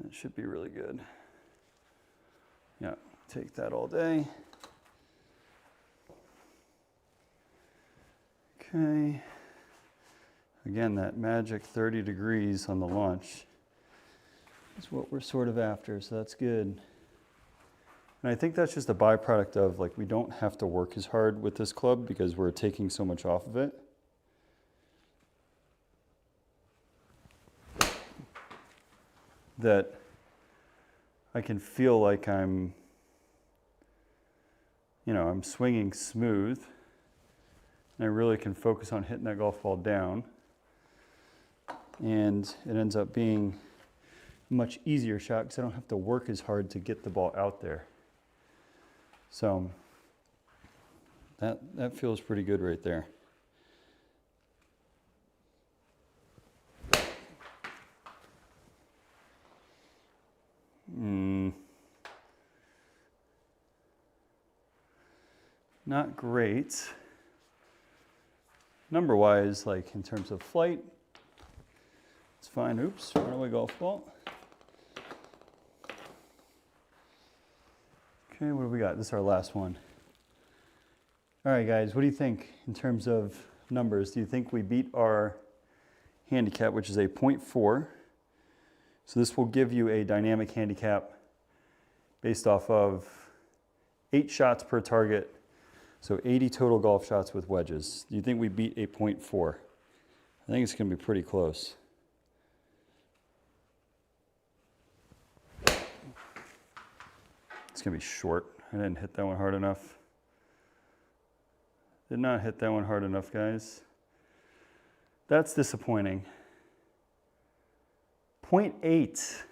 It should be really good. Yeah, take that all day. Okay. Again, that magic 30 degrees on the launch is what we're sort of after, so that's good. And I think that's just a byproduct of, like, we don't have to work as hard with this club because we're taking so much off of it. That I can feel like I'm swinging smooth, and I really can focus on hitting that golf ball down, and it ends up being a much easier shot because I don't have to work as hard to get the ball out there. So that feels pretty good right there. Not great. Number-wise, like in terms of flight, it's fine. Oops, runaway golf ball. Okay, what do we got? This is our last one. All right, guys, what do you think in terms of numbers? Do you think we beat our handicap, which is a 0.4? So this will give you a dynamic handicap based off of 8 shots per target. So 80 total golf shots with wedges. Do you think we beat a 0.4? I think it's going to be pretty close. It's going to be short. I didn't hit that one hard enough. Did not hit that one hard enough, guys. That's disappointing. 0.8.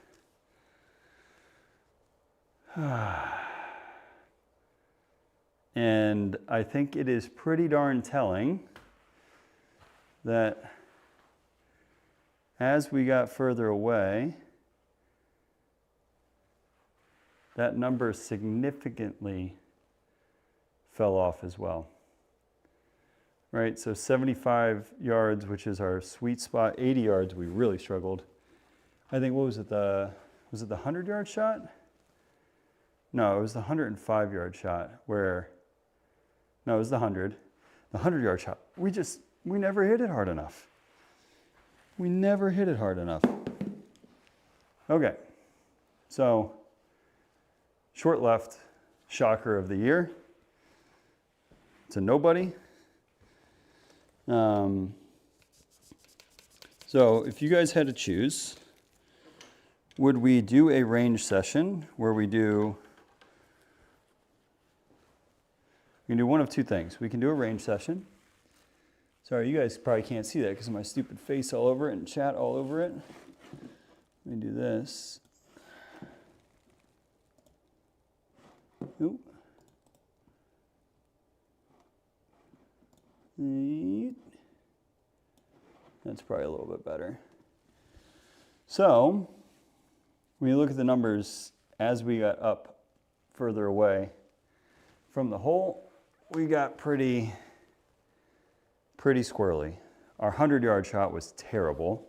And I think it is pretty darn telling that as we got further away, that number significantly fell off as well. Right, so 75 yards, which is our sweet spot. 80 yards, we really struggled. I think, what was it, was it the 100-yard shot? No, it was the 105-yard shot where, no, it was the 100. The 100-yard shot, we never hit it hard enough. We never hit it hard enough. Okay, so short left, shocker of the year. It's a nobody. So if you guys had to choose, would we do a range session where we can do one of two things. We can do a range session. Sorry, you guys probably can't see that because of my stupid face all over it and chat all over it. Let me do this. Oop. That's probably a little bit better. So, when you look at the numbers as we got up further away from the hole, we got pretty squirrely. Our 100-yard shot was terrible.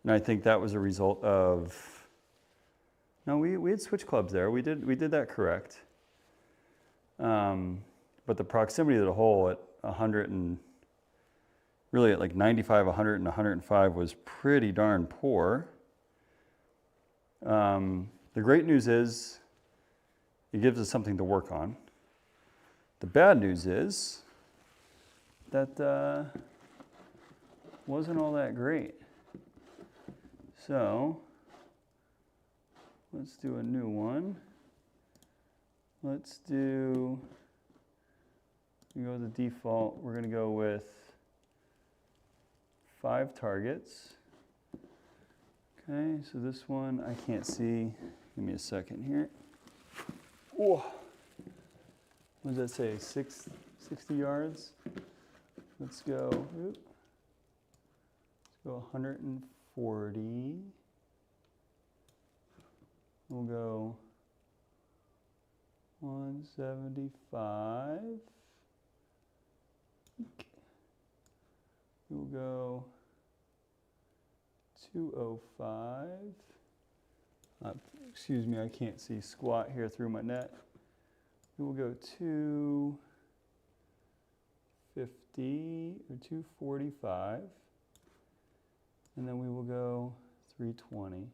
And I think that was a result of, no, we had switch clubs there. We did that correct. But the proximity to the hole at 100 and really at like 95, 100, and 105 was pretty darn poor. The great news is it gives us something to work on. The bad news is that wasn't all that great. So let's do a new one. Let's do, we go with the default. We're going to go with 5 targets. Okay, so this one I can't see. Give me a second here. Oh, what does that say? 60 yards? Let's go. Let's go 140. We'll go 175. We'll go 205. Excuse me, I can't see squat here through my net. We will go 250 or 245. And then we will go 320.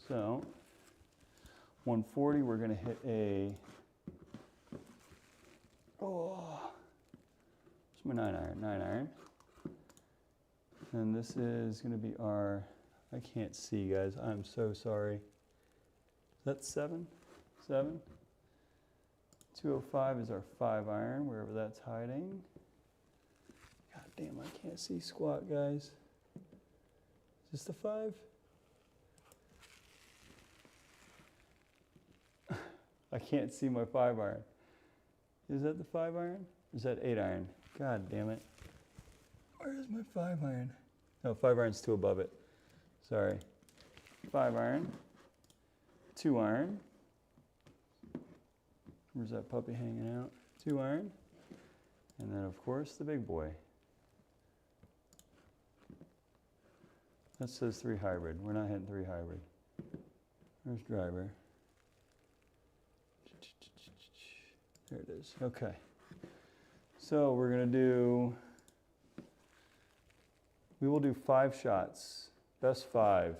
So 140, we're going to hit a, it's my 9 iron. And this is going to be our, I can't see, guys. I'm so sorry. Is that 7? 7? 205 is our 5 iron, wherever that's hiding. God damn, I can't see squat, guys. Is this the 5? I can't see my 5 iron. Is that the 5 iron? Or is that 8 iron? God damn it. Where is my 5 iron? No, 5 iron's 2 above it. Sorry. 5 iron. 2 iron. Where's that puppy hanging out? 2 iron. And then, of course, the big boy. That says 3 hybrid. We're not hitting 3 hybrid. Where's driver? There it is. Okay. So we're going to do, we will do 5 shots. Best 5.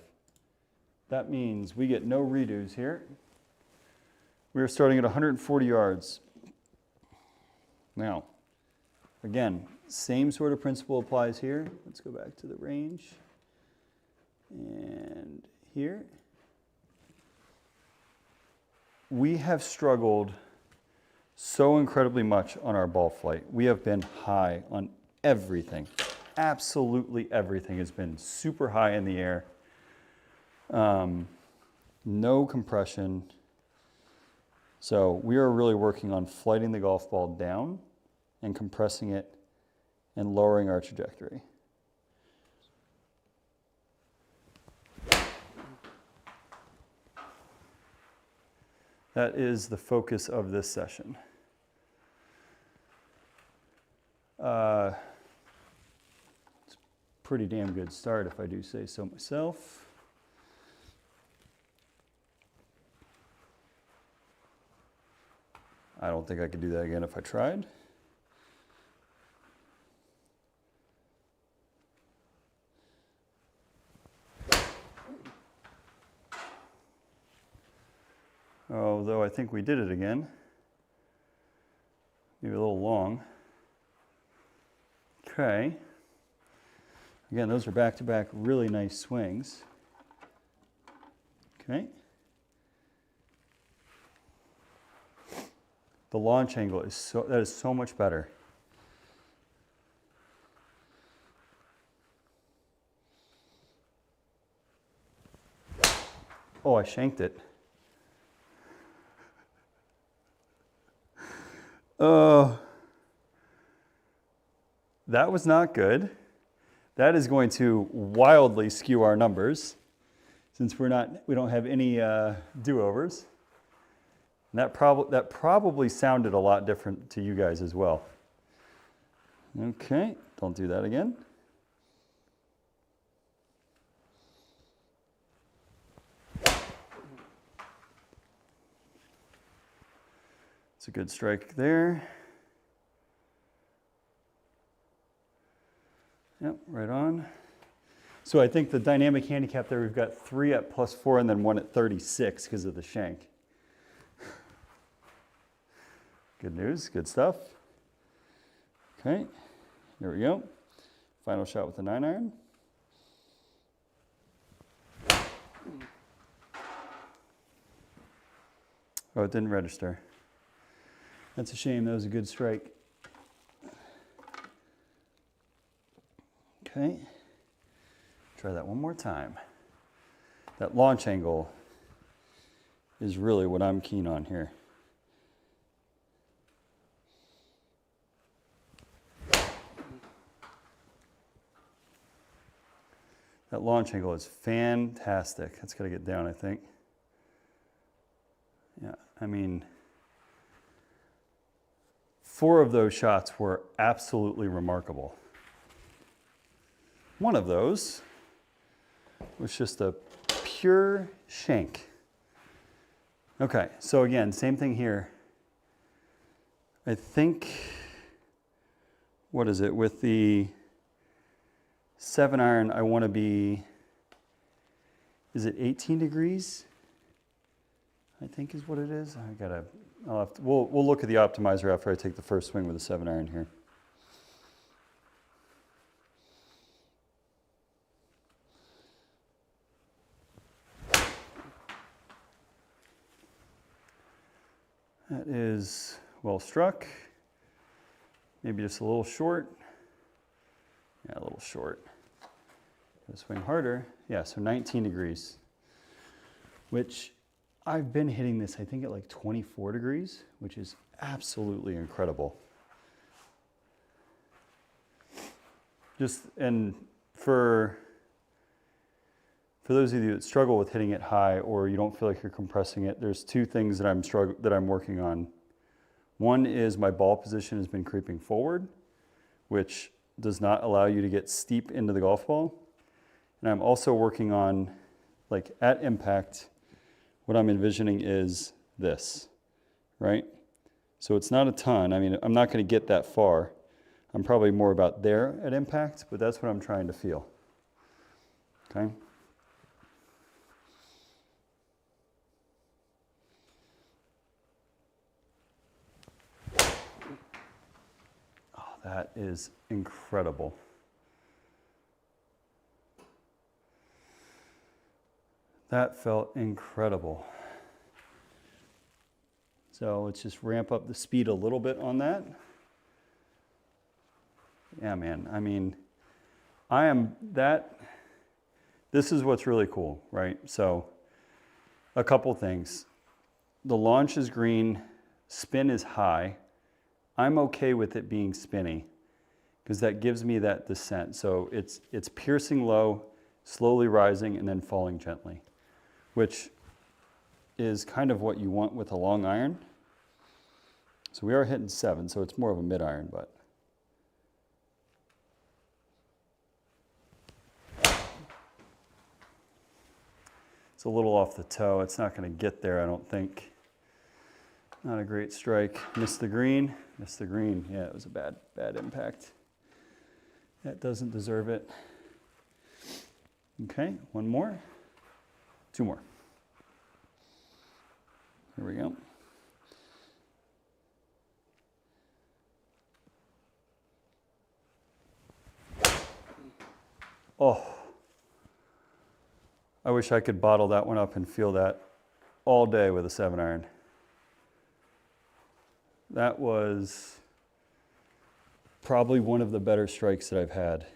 That means we get no redos here. We are starting at 140 yards. Now, again, same sort of principle applies here. Let's go back to the range. And here. We have struggled so incredibly much on our ball flight. We have been high on everything. Absolutely everything has been super high in the air. No compression. So we are really working on flighting the golf ball down and compressing it and lowering our trajectory. That is the focus of this session. It's a pretty damn good start if I do say so myself. I don't think I could do that again if I tried. Although I think we did it again. Maybe a little long. Okay. Again, those are back-to-back really nice swings. Okay. The launch angle is so much better. Oh, I shanked it. That was not good. That is going to wildly skew our numbers since we don't have any do-overs. And that probably sounded a lot different to you guys as well. Okay, don't do that again. It's a good strike there. Yep, right on. So I think the dynamic handicap there, we've got 3 at +4 and then 1 at 36 because of the shank. Good news, good stuff. Okay, here we go. Final shot with the 9-iron. Oh, it didn't register. That's a shame, that was a good strike. Okay, try that one more time. That launch angle is really what I'm keen on here. That launch angle is fantastic. That's got to get down, I think. Yeah, I mean, 4 of those shots were absolutely remarkable. One of those was just a pure shank. Okay, so again, same thing here. I think, what is it, with the 7-iron, I want to be, is it 18 degrees? I think is what it is. We'll look at the optimizer after I take the first swing with the 7-iron here. That is well struck. Maybe just a little short. Yeah, a little short. Gotta swing harder. Yeah, so 19 degrees, which I've been hitting this, I think, at like 24 degrees, which is absolutely incredible. And for those of you that struggle with hitting it high or you don't feel like you're compressing it, there's 2 things that I'm working on. One is my ball position has been creeping forward, which does not allow you to get steep into the golf ball. And I'm also working on, like at impact, what I'm envisioning is this, right? So it's not a ton. I mean, I'm not going to get that far. I'm probably more about there at impact, but that's what I'm trying to feel. Okay? Oh, that is incredible. That felt incredible. So let's just ramp up the speed a little bit on that. Yeah, man, I mean, this is what's really cool, right? So a couple things. the launch is green, spin is high. I'm okay with it being spinny because that gives me that descent. So it's piercing low, slowly rising, and then falling gently, which is kind of what you want with a long iron. So we are hitting 7, so it's more of a mid iron, but it's a little off the toe. It's not going to get there, I don't think. Not a great strike. Missed the green. Missed the green. Yeah, it was a bad impact. That doesn't deserve it. Okay, one more. 2 more. Here we go. Oh, I wish I could bottle that one up and feel that all day with a 7 iron. That was probably one of the better strikes that I've had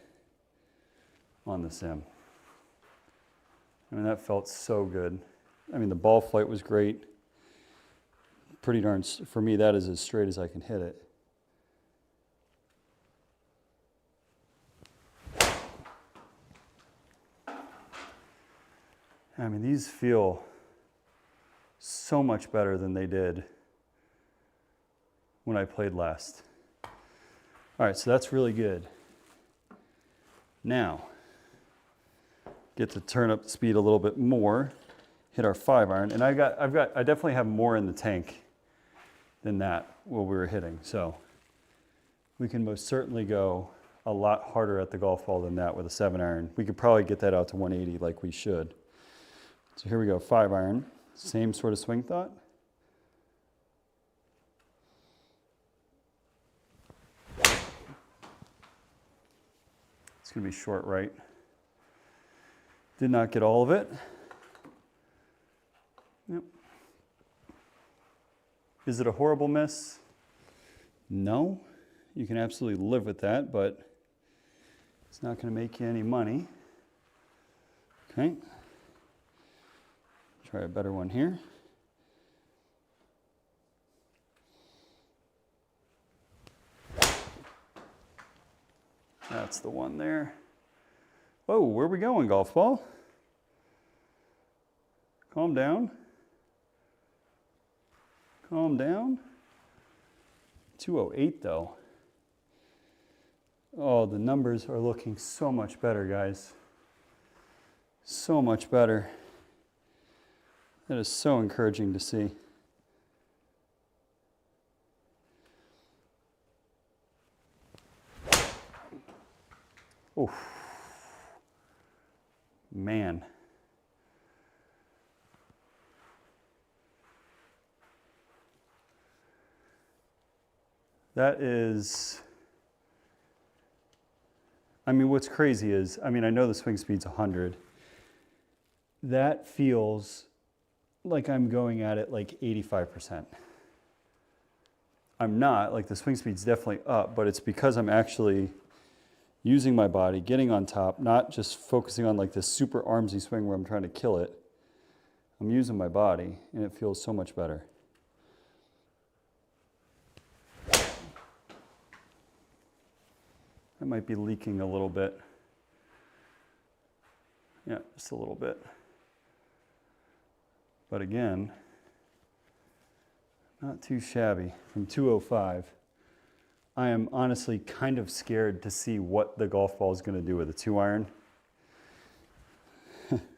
on the sim. I mean, that felt so good. I mean, the ball flight was great. Pretty darn, for me, that is as straight as I can hit it. I mean, these feel so much better than they did when I played last. All right, so that's really good. Now, get to turn up the speed a little bit more, hit our 5 iron, and I definitely have more in the tank than that what we were hitting. So we can most certainly go a lot harder at the golf ball than that with a 7 iron. We could probably get that out to 180 like we should. So here we go, 5 iron, same sort of swing thought. It's gonna be short right. Did not get all of it. Yep. Is it a horrible miss? No. You can absolutely live with that, but it's not gonna make you any money. Okay. Try a better one here. That's the one there. Whoa, where are we going, golf ball? Calm down. Calm down. 208 though. Oh, the numbers are looking so much better, guys. So much better. That is so encouraging to see. Oh, man. That is, I mean, what's crazy is, I mean, I know the swing speed's 100. That feels like I'm going at it like 85%. I'm not, like the swing speed's definitely up, but it's because I'm actually using my body, getting on top, not just focusing on like this super armsy swing where I'm trying to kill it. I'm using my body and it feels so much better. That might be leaking a little bit. Yeah, just a little bit. But again, not too shabby from 205. I am honestly kind of scared to see what the golf ball is going to do with a 2 iron.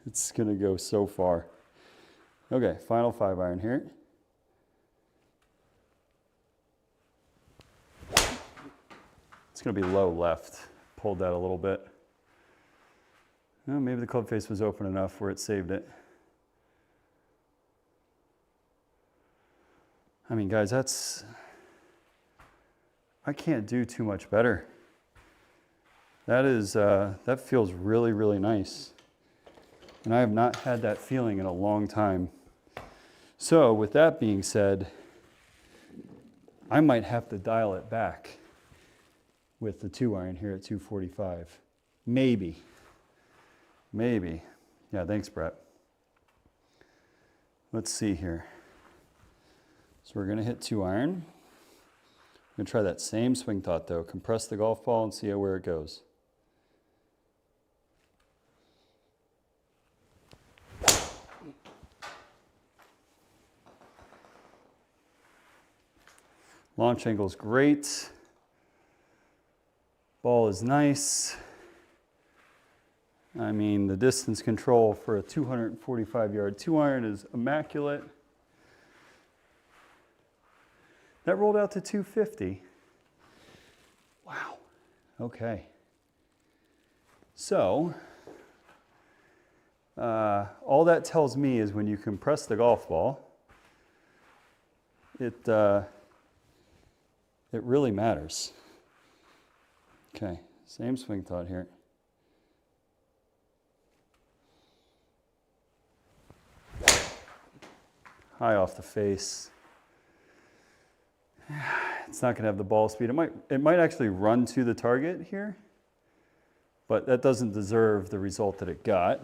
It's going to go so far. Okay, final 5 iron here. It's going to be low left. Pulled that a little bit. Well, maybe the club face was open enough where it saved it. I mean, guys, I can't do too much better. That feels really, really nice. And I have not had that feeling in a long time. So with that being said, I might have to dial it back with the 2 iron here at 245. Maybe. Yeah, thanks, Brett. Let's see here. So we're going to hit 2-iron. I'm going to try that same swing thought though. Compress the golf ball and see where it goes. Launch angle is great. Ball is nice. I mean, the distance control for a 245-yard 2-iron is immaculate. That rolled out to 250. Wow. Okay. So, all that tells me is when you compress the golf ball, it really matters. Okay, same swing thought here. High off the face. It's not going to have the ball speed. It might actually run to the target here, but that doesn't deserve the result that it got.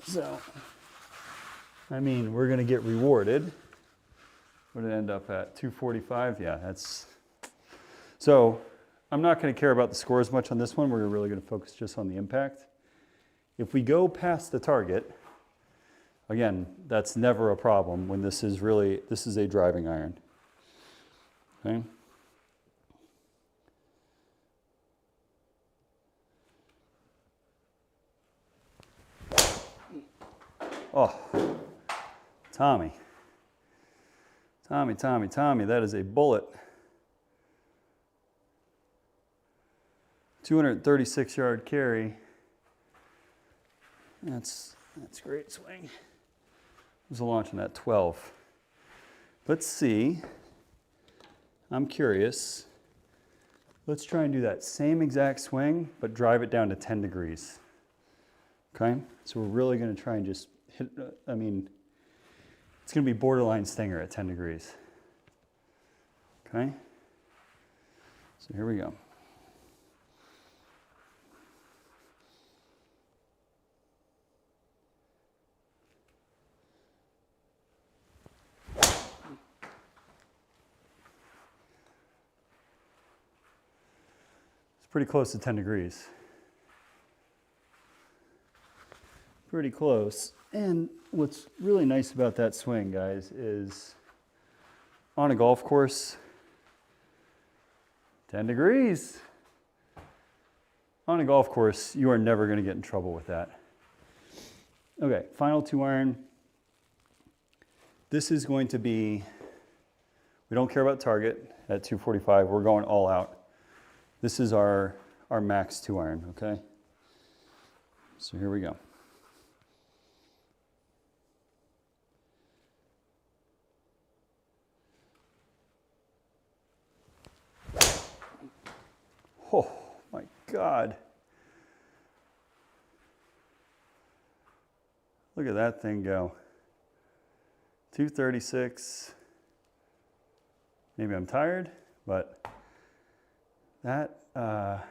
So, I mean, we're going to get rewarded. What did it end up at? 245? Yeah, that's... So, I'm not going to care about the score as much on this one. We're really going to focus just on the impact. If we go past the target, again, that's never a problem when this is a driving iron. Okay. Oh, Tommy, that is a bullet. 236-yard carry. That's great swing. There's a launch on that 12. Let's see. I'm curious. Let's try and do that same exact swing, but drive it down to 10 degrees. Okay? So we're really going to try and just hit, I mean, it's going to be borderline stinger at 10 degrees. Okay? So here we go. Pretty close to 10 degrees. Pretty close. And what's really nice about that swing, guys, is on a golf course, 10 degrees. On a golf course, you are never going to get in trouble with that. Okay, final 2-iron. This is going to be, we don't care about target at 245. We're going all out. This is our max 2-iron, okay? So here we go. Oh my God. Look at that thing go. 236. Maybe I'm tired, but that, now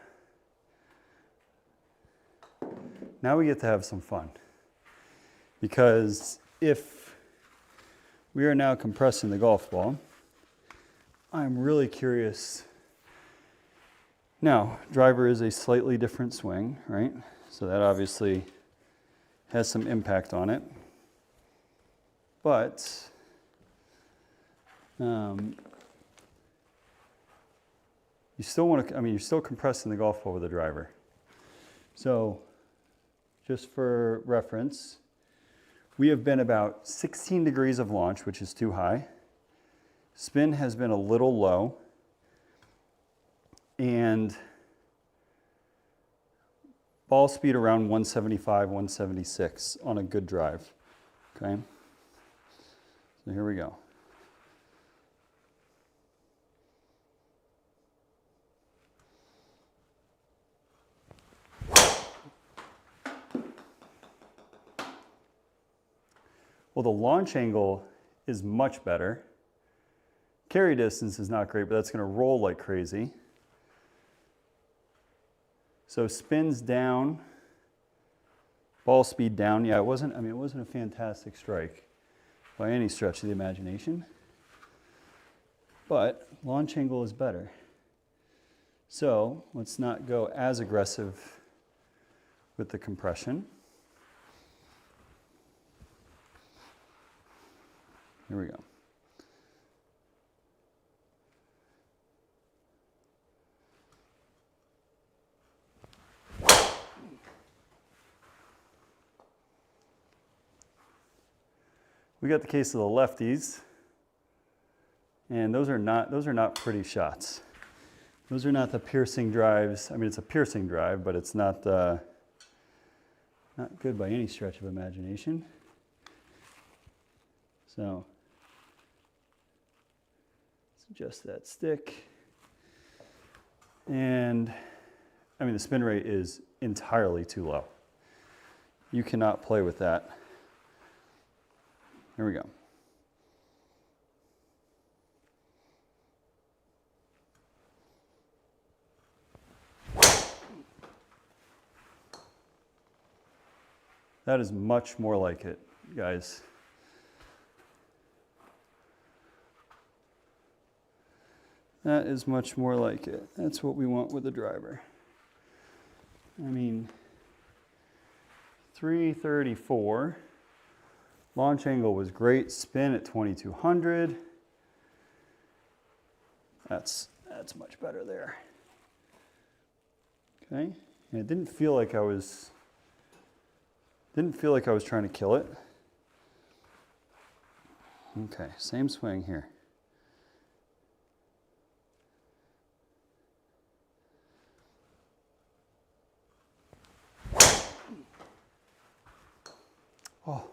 we get to have some fun. Because if we are now compressing the golf ball, I'm really curious. Now, driver is a slightly different swing, right? So that obviously has some impact on it. But, you still want to, I mean, you're still compressing the golf ball with the driver. So, just for reference, we have been about 16 degrees of launch, which is too high. Spin has been a little low. And ball speed around 175, 176 on a good drive. Okay? So here we go. Well, the launch angle is much better. Carry distance is not great, but that's going to roll like crazy. So spins down, ball speed down. Yeah, it wasn't a fantastic strike by any stretch of the imagination. but launch angle is better. So let's not go as aggressive with the compression. Here we go. We got the case of the lefties, and those are not pretty shots. Those are not the piercing drives. I mean, it's a piercing drive, but it's not good by any stretch of imagination. So let's adjust that stick. And I mean, the spin rate is entirely too low. You cannot play with that. Here we go. That is much more like it, guys. That is much more like it. That's what we want with a driver. I mean, 334. Launch angle was great. Spin at 2200. That's much better there. Okay, and it didn't feel like I was trying to kill it. Okay, same swing here. Oh,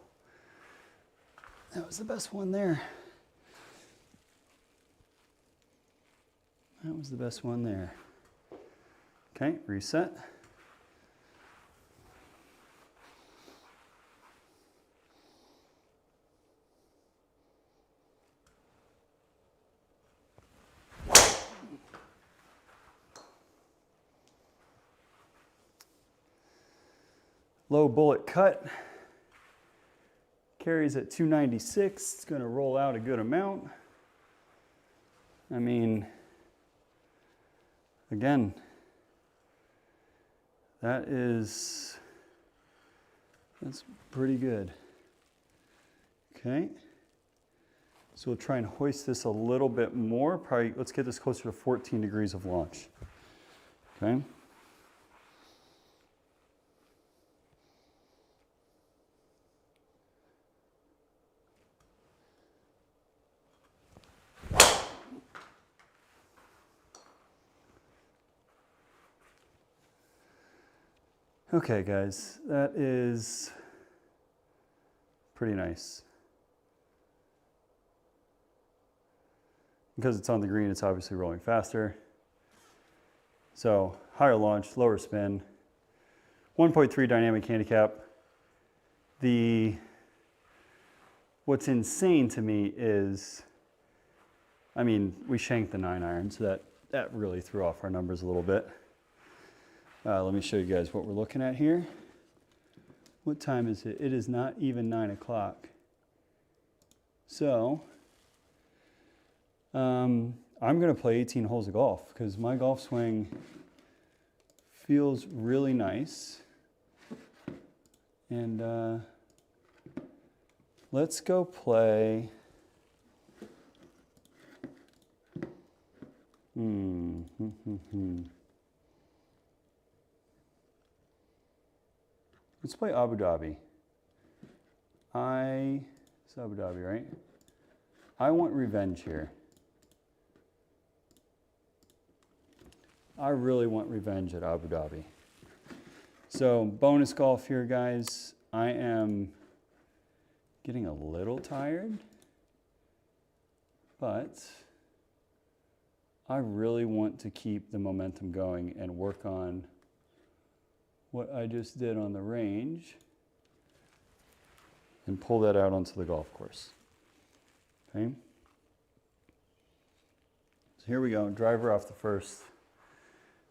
that was the best one there. That was the best one there. Okay, reset. Low bullet cut. Carries at 296. It's going to roll out a good amount. I mean, again, that's pretty good. Okay. So we'll try and hoist this a little bit more. Probably, let's get this closer to 14 degrees of launch. Okay. Okay, guys, that is pretty nice. Because it's on the green, it's obviously rolling faster. So higher launch, lower spin, 1.3 dynamic handicap. What's insane to me is, I mean, we shanked the 9-iron, so that really threw off our numbers a little bit. Let me show you guys what we're looking at here. What time is it? It is not even 9 o'clock. So, I'm going to play 18 holes of golf because my golf swing feels really nice. And let's go play. Let's play Abu Dhabi. It's Abu Dhabi, right? I want revenge here. I really want revenge at Abu Dhabi. So bonus golf here, guys. I am getting a little tired, but I really want to keep the momentum going and work on what I just did on the range and pull that out onto the golf course. Okay. So here we go, driver off the first.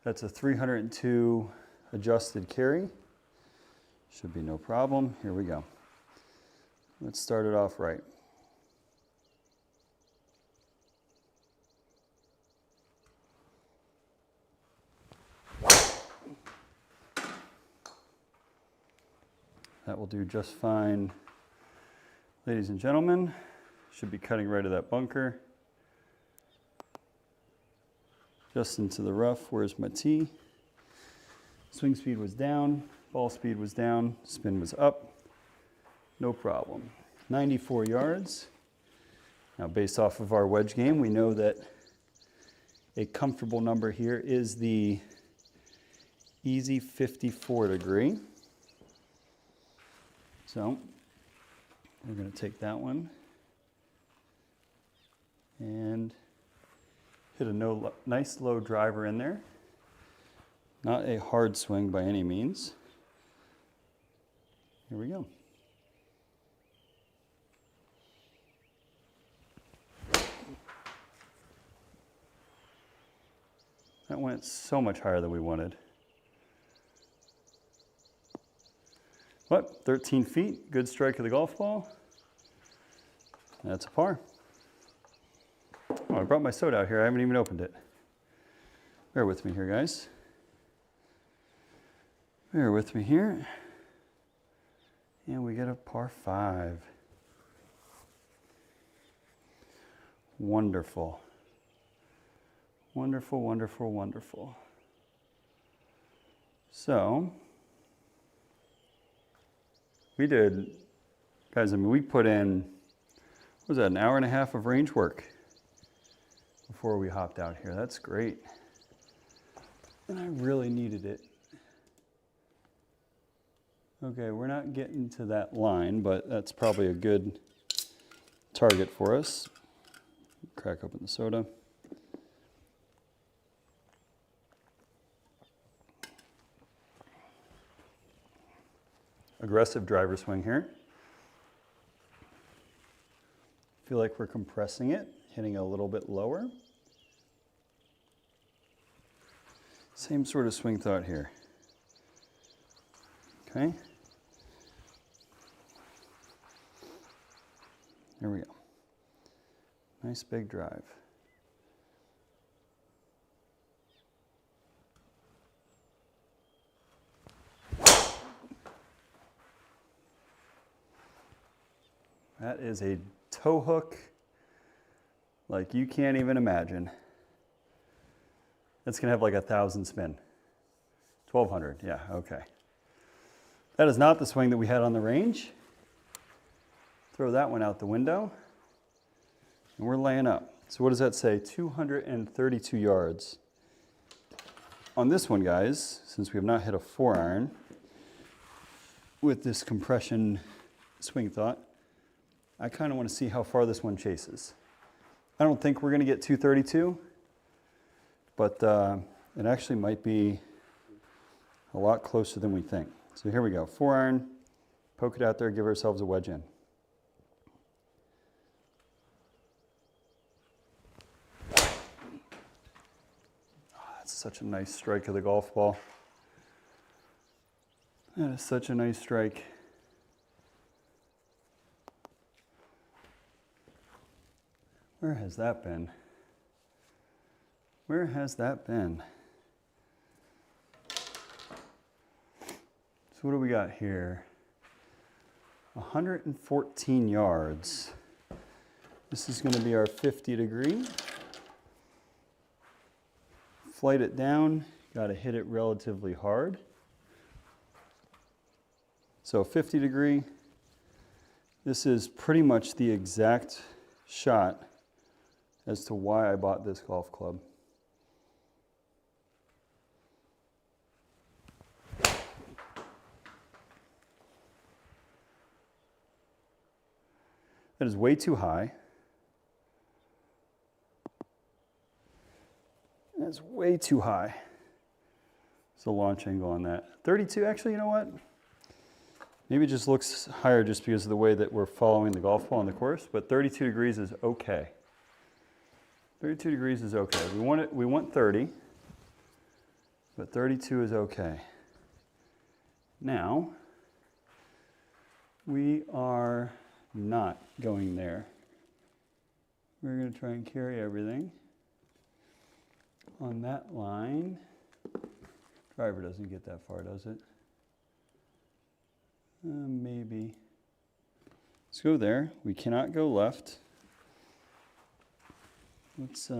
That's a 302 adjusted carry. Should be no problem. Here we go. Let's start it off right. will do just fine. Ladies and gentlemen, should be cutting right of that bunker. Just into the rough. Where's my tee? Swing speed was down, ball speed was down, spin was up. No problem. 94 yards. Now, based off of our wedge game, we know that a comfortable number here is the easy 54 degree. So we're going to take that one and hit a nice low driver in there. Not a hard swing by any means. Here we go. That went so much higher than we wanted. But 13 feet, good strike of the golf ball. That's a par. Oh, I brought my soda out here. I haven't even opened it. Bear with me here, guys. Bear with me here. And we get a par 5. Wonderful. Wonderful, wonderful, wonderful. So, we did, guys, I mean, we put in, what was that, an hour and a half of range work before we hopped out here. That's great. And I really needed it. Okay, we're not getting to that line, but that's probably a good target for us. Crack open the soda. Aggressive driver swing here. Feel like we're compressing it, hitting a little bit lower. Same sort of swing thought here. Okay. There we go. Nice big drive. That is a toe hook like you can't even imagine. That's gonna have like 1,000 spin. 1,200, yeah, okay. That is not the swing that we had on the range. Throw that one out the window. And we're laying up. So what does that say? 232 yards. On this one, guys, since we have not hit a 4-iron with this compression swing thought, I kind of want to see how far this one chases. I don't think we're going to get 232, but it actually might be a lot closer than we think. So here we go, 4-iron, poke it out there, give ourselves a wedge in. Oh, that's such a nice strike of the golf ball. That is such a nice strike. Where has that been? Where has that been? So what do we got here? 114 yards. This is going to be our 50 degree. Flight it down, got to hit it relatively hard. So 50 degree. This is pretty much the exact shot as to why I bought this golf club. That is way too high. That's way too high. It's the launch angle on that. 32, actually, you know what? Maybe it just looks higher just because of the way that we're following the golf ball on the course, but 32 degrees is okay. 32 degrees is okay. We want 30, but 32 is okay. Now, we are not going there. We're going to try and carry everything on that line. Driver doesn't get that far, does it? Maybe. Let's go there. We cannot go left. Let's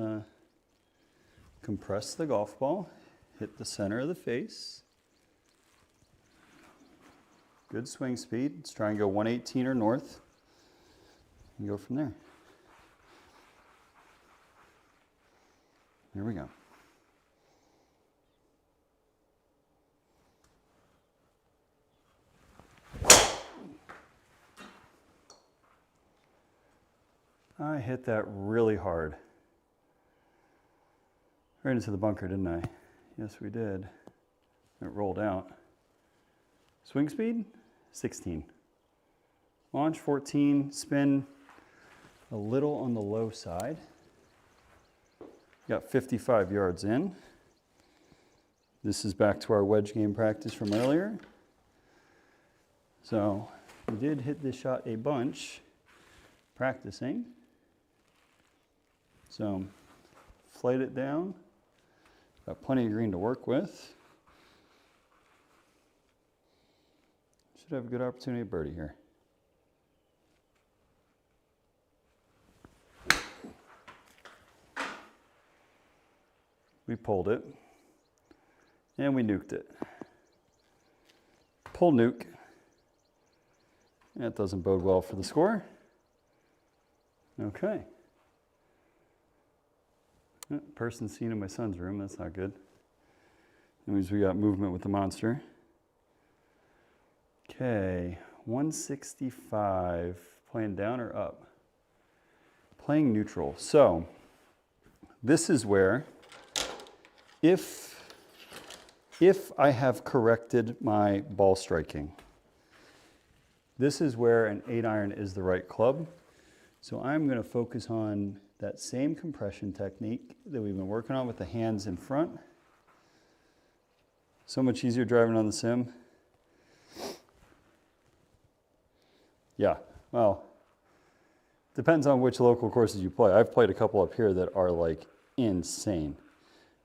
compress the golf ball, hit the center of the face. Good swing speed. Let's try and go 118 or north and go from there. Here we go. I hit that really hard. Right into the bunker, didn't I? Yes, we did. It rolled out. Swing speed, 16. Launch, 14. Spin, a little on the low side. Got 55 yards in. This is back to our wedge game practice from earlier. So we did hit this shot a bunch practicing. So flight it down. Got plenty of green to work with. Should have a good opportunity at birdie here. We pulled it, and we nuked it. Pull nuke. That doesn't bode well for the score. Okay. Person seen in my son's room, that's not good. That means we got movement with the monster. Okay, 165. Playing down or up? Playing neutral. So, this is where, if I have corrected my ball striking, this is where an 8-iron is the right club. So I'm going to focus on that same compression technique that we've been working on with the hands in front. So much easier driving on the sim. Yeah, well, depends on which local courses you play. I've played a couple up here that are like insane.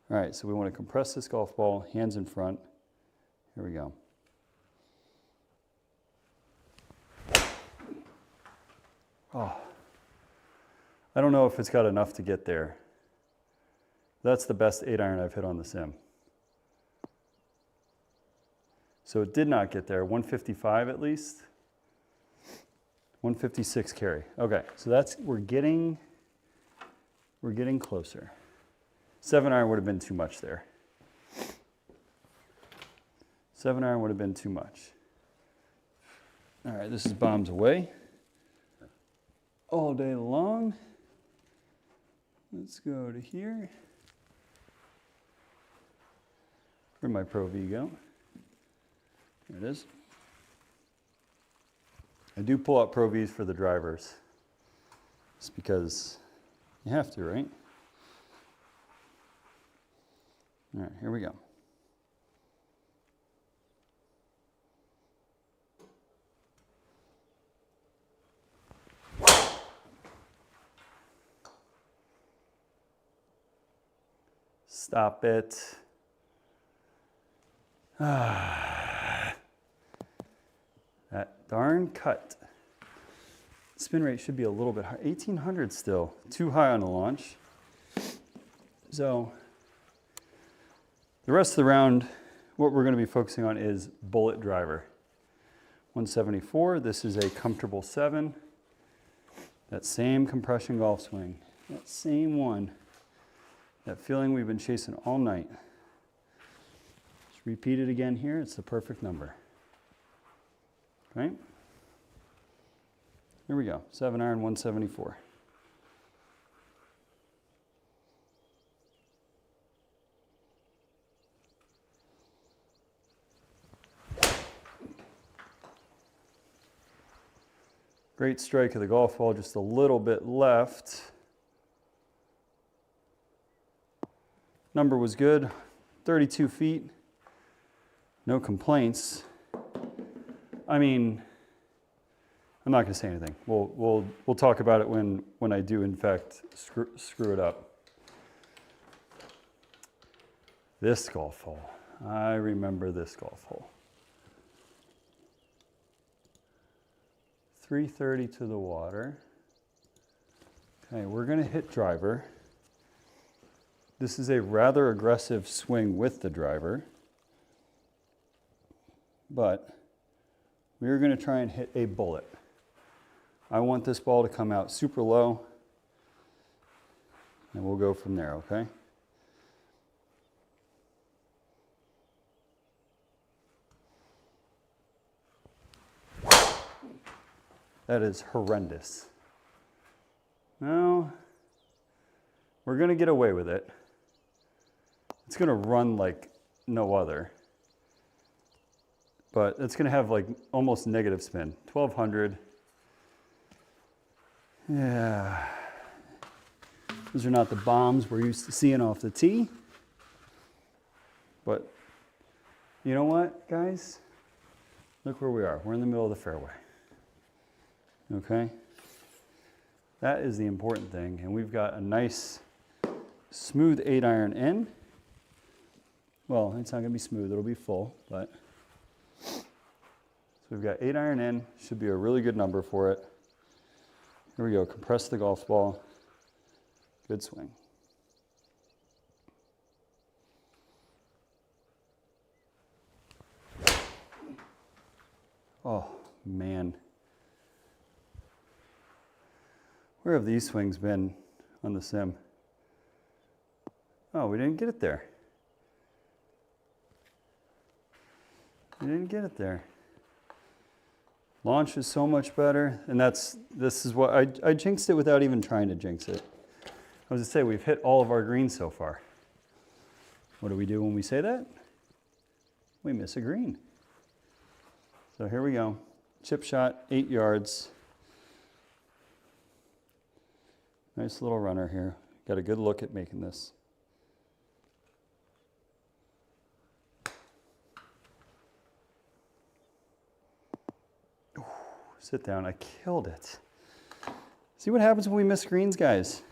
All right, so we want to compress this golf ball, hands in front. Here we go. Oh, I don't know if it's got enough to get there. That's the best 8-iron I've hit on the sim. So it did not get there, 155 at least. 156 carry. Okay, so that's, we're getting closer. 7-iron would have been too much there. 7-iron would have been too much. All right, this is bombs away. All day long. Let's go to here. Where'd my Pro V go? There it is. I do pull out Pro Vs for the drivers. Just because you have to, right? All right, here we go. Stop it. That darn cut. Spin rate should be a little bit higher. 1800 still. Too high on the launch. So the rest of the round, what we're going to be focusing on is bullet driver. 174. This is a comfortable 7. That same compression golf swing. That same one. That feeling we've been chasing all night. Just repeat it again here. It's the perfect number. Right? Here we go. 7-iron, 174. Great strike of the golf ball, just a little bit left. Number was good, 32 feet, no complaints. I mean, I'm not going to say anything. We'll talk about it when I do, in fact, screw it up. This golf hole. I remember this golf hole. 330 to the water. Okay, we're gonna hit driver. This is a rather aggressive swing with the driver, but we're gonna try and hit a bullet. I want this ball to come out super low, and we'll go from there, okay? That is horrendous. No, we're gonna get away with it. It's gonna run like no other, but it's gonna have like almost negative spin. 1200. Yeah. Those are not the bombs we're used to seeing off the tee. But you know what, guys? Look where we are. We're in the middle of the fairway. Okay? That is the important thing. And we've got a nice, smooth 8-iron in. Well, it's not going to be smooth. It'll be full, but. So we've got 8-iron in. Should be a really good number for it. Here we go. Compress the golf ball. Good swing. Oh, man. Where have these swings been on the sim? Oh, we didn't get it there. We didn't get it there. Launch is so much better, and this is what I jinxed it without even trying to jinx it. I was to say, we've hit all of our greens so far. What do we do when we say that? We miss a green. So here we go. Chip shot, 8 yards. Nice little runner here. Got a good look at making this. Ooh, sit down, I killed it. See what happens when we miss greens, guys?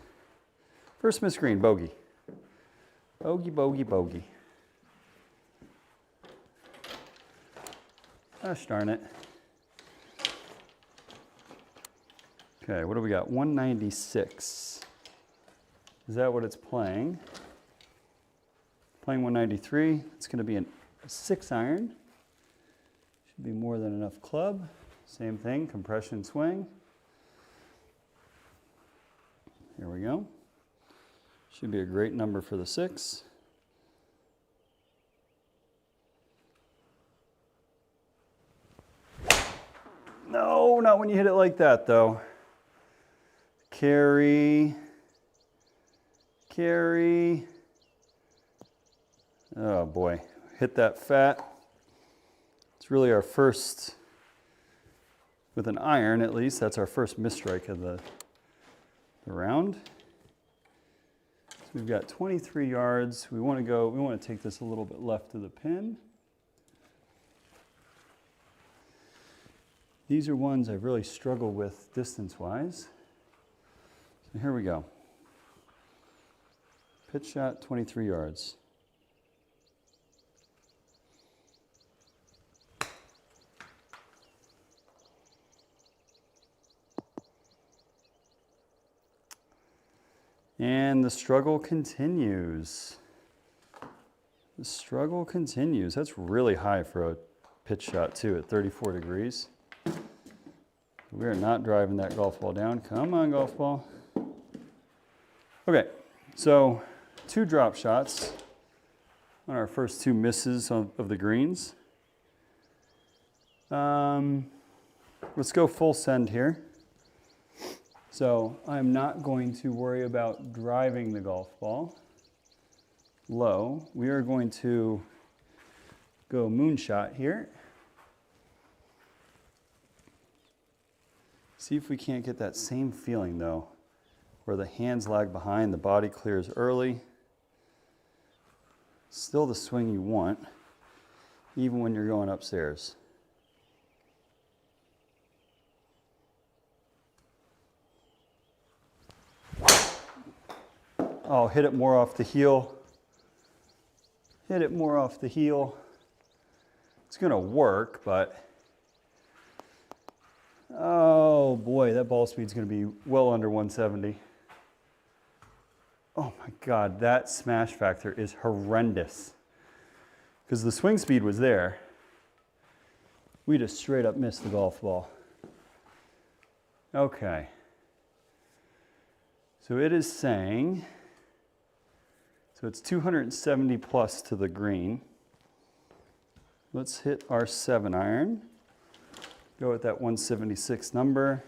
First miss green, bogey. Bogey, bogey, bogey. Gosh darn it. Okay, what do we got? 196. Is that what it's playing? Playing 193. It's going to be a 6-iron. Should be more than enough club. Same thing, compression swing. Here we go. Should be a great number for the 6. No, not when you hit it like that, though. Carry. Carry. Oh, boy. Hit that fat. It's really our first, with an iron at least, that's our first misstrike of the round. So we've got 23 yards. We want to take this a little bit left of the pin. These are ones I really struggle with distance-wise. So here we go. Pitch shot, 23 yards. And the struggle continues. The struggle continues. That's really high for a pitch shot too, at 34 degrees. We are not driving that golf ball down. Come on, golf ball. Okay, so 2 drop shots on our first 2 misses of the greens. Let's go full send here. So I'm not going to worry about driving the golf ball low. We are going to go moonshot here. See if we can't get that same feeling though, where the hands lag behind, the body clears early. Still the swing you want, even when you're going upstairs. Oh, hit it more off the heel. Hit it more off the heel. It's gonna work, but oh boy, that ball speed's going to be well under 170. Oh my God, that smash factor is horrendous. Because the swing speed was there. We just straight up missed the golf ball. Okay. So it is saying, so it's 270 plus to the green. Let's hit our 7-iron. Go with that 176 number.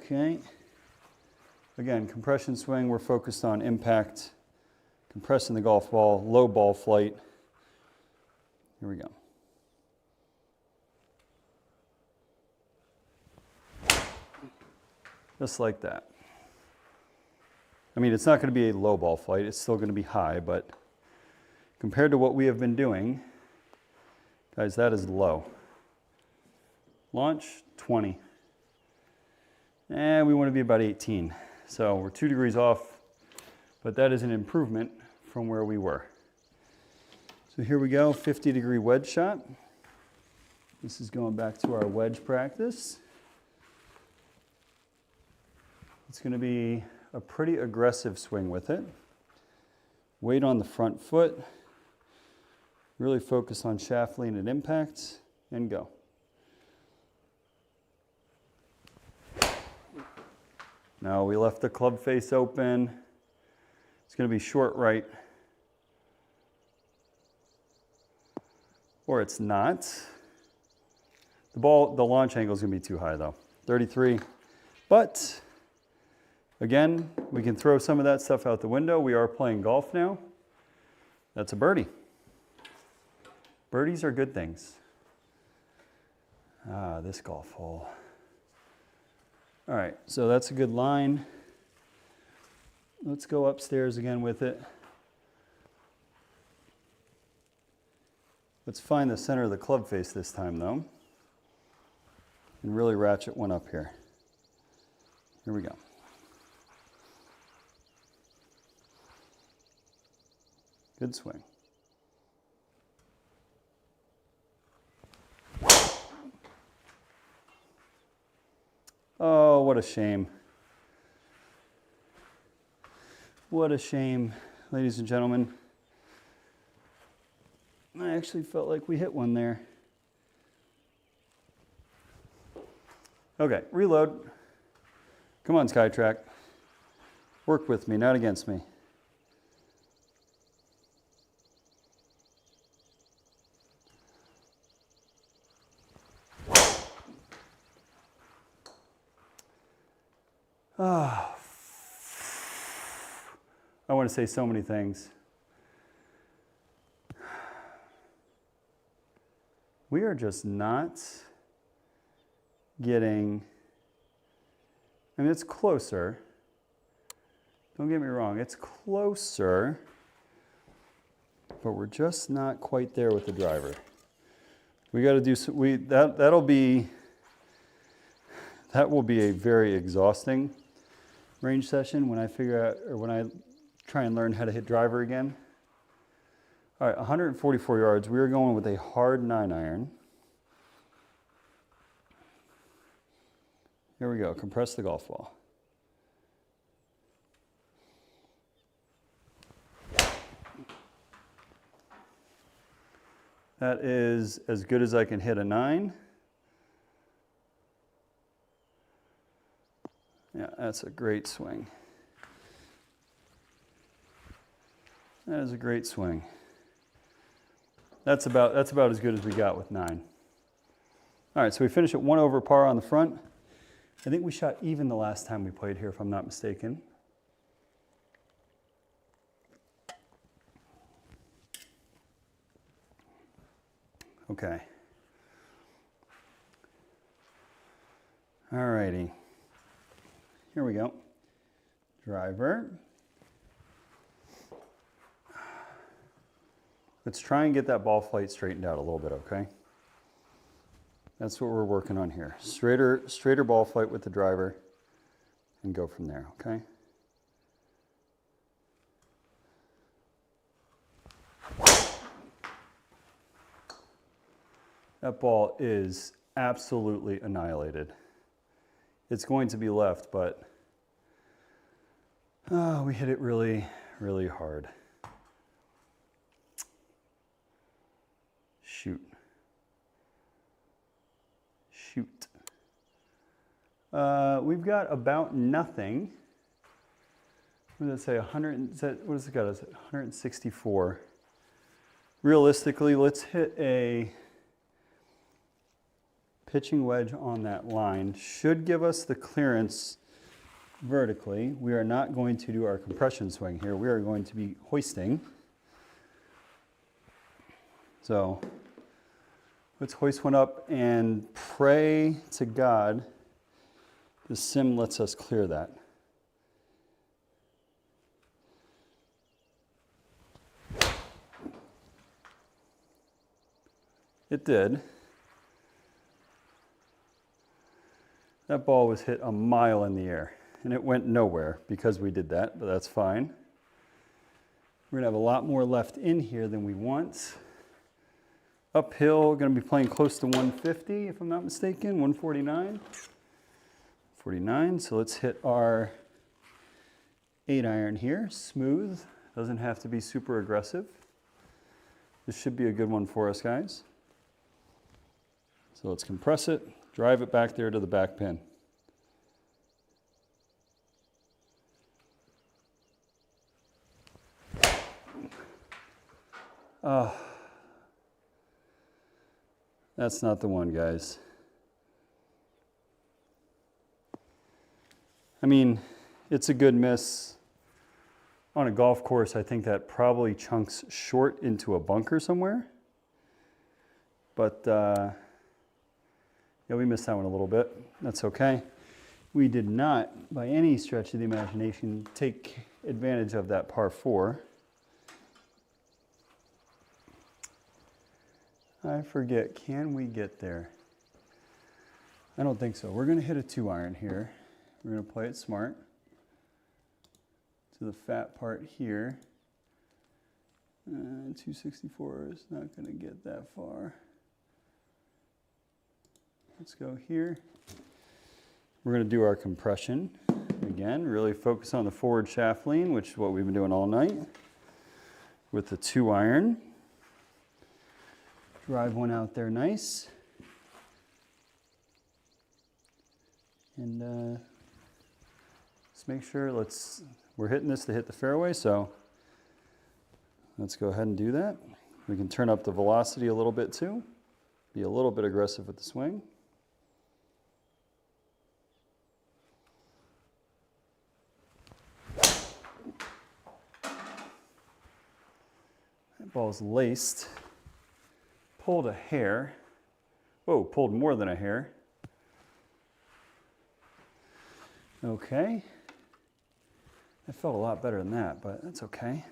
Okay. Again, compression swing, we're focused on impact, compressing the golf ball, low ball flight. Here we go. Just like that. I mean, it's not going to be a low ball flight, it's still going to be high, but compared to what we have been doing, guys, that is low. Launch, 20. And we want to be about 18. So we're 2 degrees off, but that is an improvement from where we were. So here we go, 50-degree wedge shot. This is going back to our wedge practice. It's going to be a pretty aggressive swing with it. Weight on the front foot. Really focus on shaft lean and impact, and go. No, we left the club face open. It's going to be short right. Or it's not. The launch angle is going to be too high though. 33. But again, we can throw some of that stuff out the window. We are playing golf now. That's a birdie. Birdies are good things. This golf hole. All right, so that's a good line. Let's go upstairs again with it. Let's find the center of the club face this time though, and really ratchet one up here. Here we go. Good swing. Oh, what a shame. What a shame, ladies and gentlemen. I actually felt like we hit one there. Okay, reload. Come on, Skytrak. Work with me, not against me. Oh, I want to say so many things. We are just not getting, I mean, it's closer. Don't get me wrong, it's closer, but we're just not quite there with the driver. We got to do, that will be a very exhausting range session when I figure out, or when I try and learn how to hit driver again. All right, 144 yards. We are going with a hard 9-iron. Here we go, compress the golf ball. That is as good as I can hit a 9. Yeah, that's a great swing. That is a great swing. That's about as good as we got with 9. All right, so we finished at 1 over par on the front. I think we shot even the last time we played here, if I'm not mistaken. Okay. All righty. Here we go. Driver. Let's try and get that ball flight straightened out a little bit, okay? That's what we're working on here. Straighter ball flight with the driver and go from there, okay? That ball is absolutely annihilated. It's going to be left, but we hit it really, really hard. Shoot. Shoot. We've got about nothing. What did it say? 100, what does it got? Is it 164? Realistically, let's hit a pitching wedge on that line. Should give us the clearance vertically. We are not going to do our compression swing here. We are going to be hoisting. So let's hoist one up and pray to God the sim lets us clear that. It did. That ball was hit a mile in the air, and it went nowhere because we did that, but that's fine. We're gonna have a lot more left in here than we want. Uphill, gonna be playing close to 150, if I'm not mistaken, 149. 49, so let's hit our 8-iron here, smooth. Doesn't have to be super aggressive. This should be a good one for us, guys. So let's compress it, drive it back there to the back pin. That's not the one, guys. I mean, it's a good miss. On a golf course, I think that probably chunks short into a bunker somewhere. But yeah, we missed that one a little bit. That's okay. We did not, by any stretch of the imagination, take advantage of that par 4. I forget, can we get there? I don't think so. We're gonna hit a 2-iron here. We're gonna play it smart. To the fat part here. 264 is not gonna get that far. Let's go here. We're gonna do our compression. Again, really focus on the forward shaft lean, which is what we've been doing all night. With the 2-iron. Drive one out there nice. And let's make sure, we're hitting this to hit the fairway, so let's go ahead and do that. We can turn up the velocity a little bit too. Be a little bit aggressive with the swing. That ball's laced. Pulled a hair. Whoa, pulled more than a hair. Okay. That felt a lot better than that, but that's okay.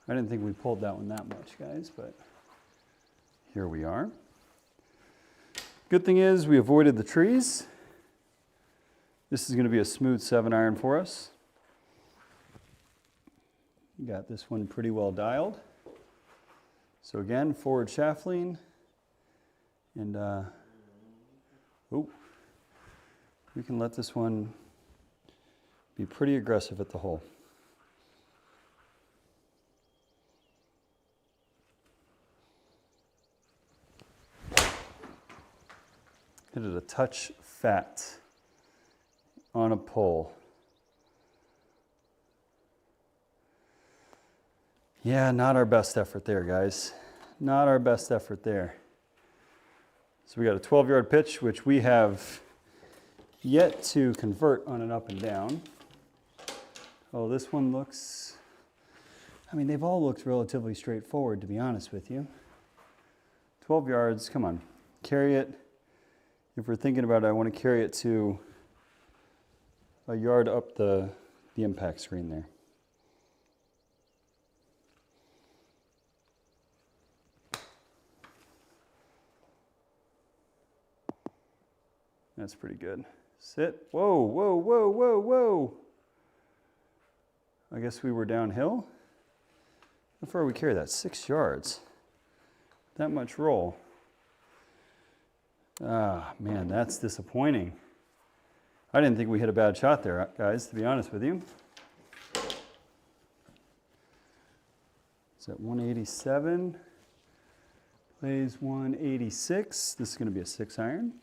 I didn't think we pulled that one that much, guys, but here we are. Good thing is we avoided the trees. This is going to be a smooth 7-iron for us. Got this one pretty well dialed. So again, forward shaft lean, and we can let this one be pretty aggressive at the hole. Hit it a touch fat on a pull. Yeah, not our best effort there, guys. Not our best effort there. So we got a 12-yard pitch, which we have yet to convert on an up and down. Oh, this one looks, I mean, they've all looked relatively straightforward, to be honest with you. 12 yards, come on, carry it. If we're thinking about it, I want to carry it to a yard up the impact screen there. That's pretty good. Sit. Whoa, whoa, whoa, whoa, whoa. I guess we were downhill. How far we carry that? 6 yards. That much roll. Ah, man, that's disappointing. I didn't think we hit a bad shot there, guys, to be honest with you. It's at 187. Plays 186. This is going to be a 6-iron.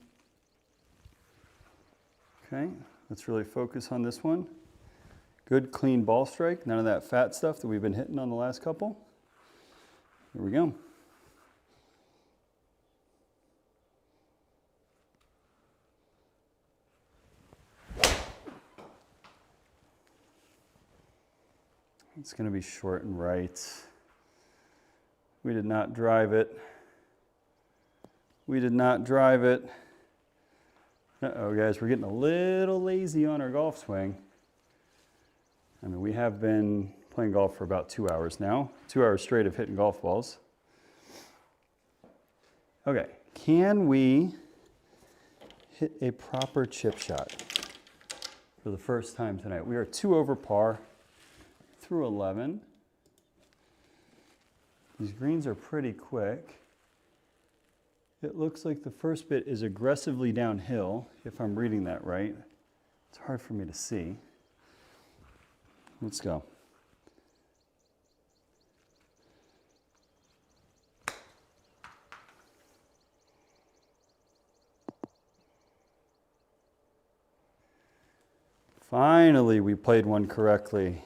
Okay, let's really focus on this one. Good clean ball strike. None of that fat stuff that we've been hitting on the last couple. Here we go. It's going to be short and right. We did not drive it. We did not drive it. Uh-oh, guys, we're getting a little lazy on our golf swing. I mean, we have been playing golf for about 2 hours now. 2 hours straight of hitting golf balls. Okay, can we hit a proper chip shot for the first time tonight? We are 2 over par through 11. These greens are pretty quick. It looks like the first bit is aggressively downhill, if I'm reading that right. It's hard for me to see. Let's go. Finally, we played one correctly.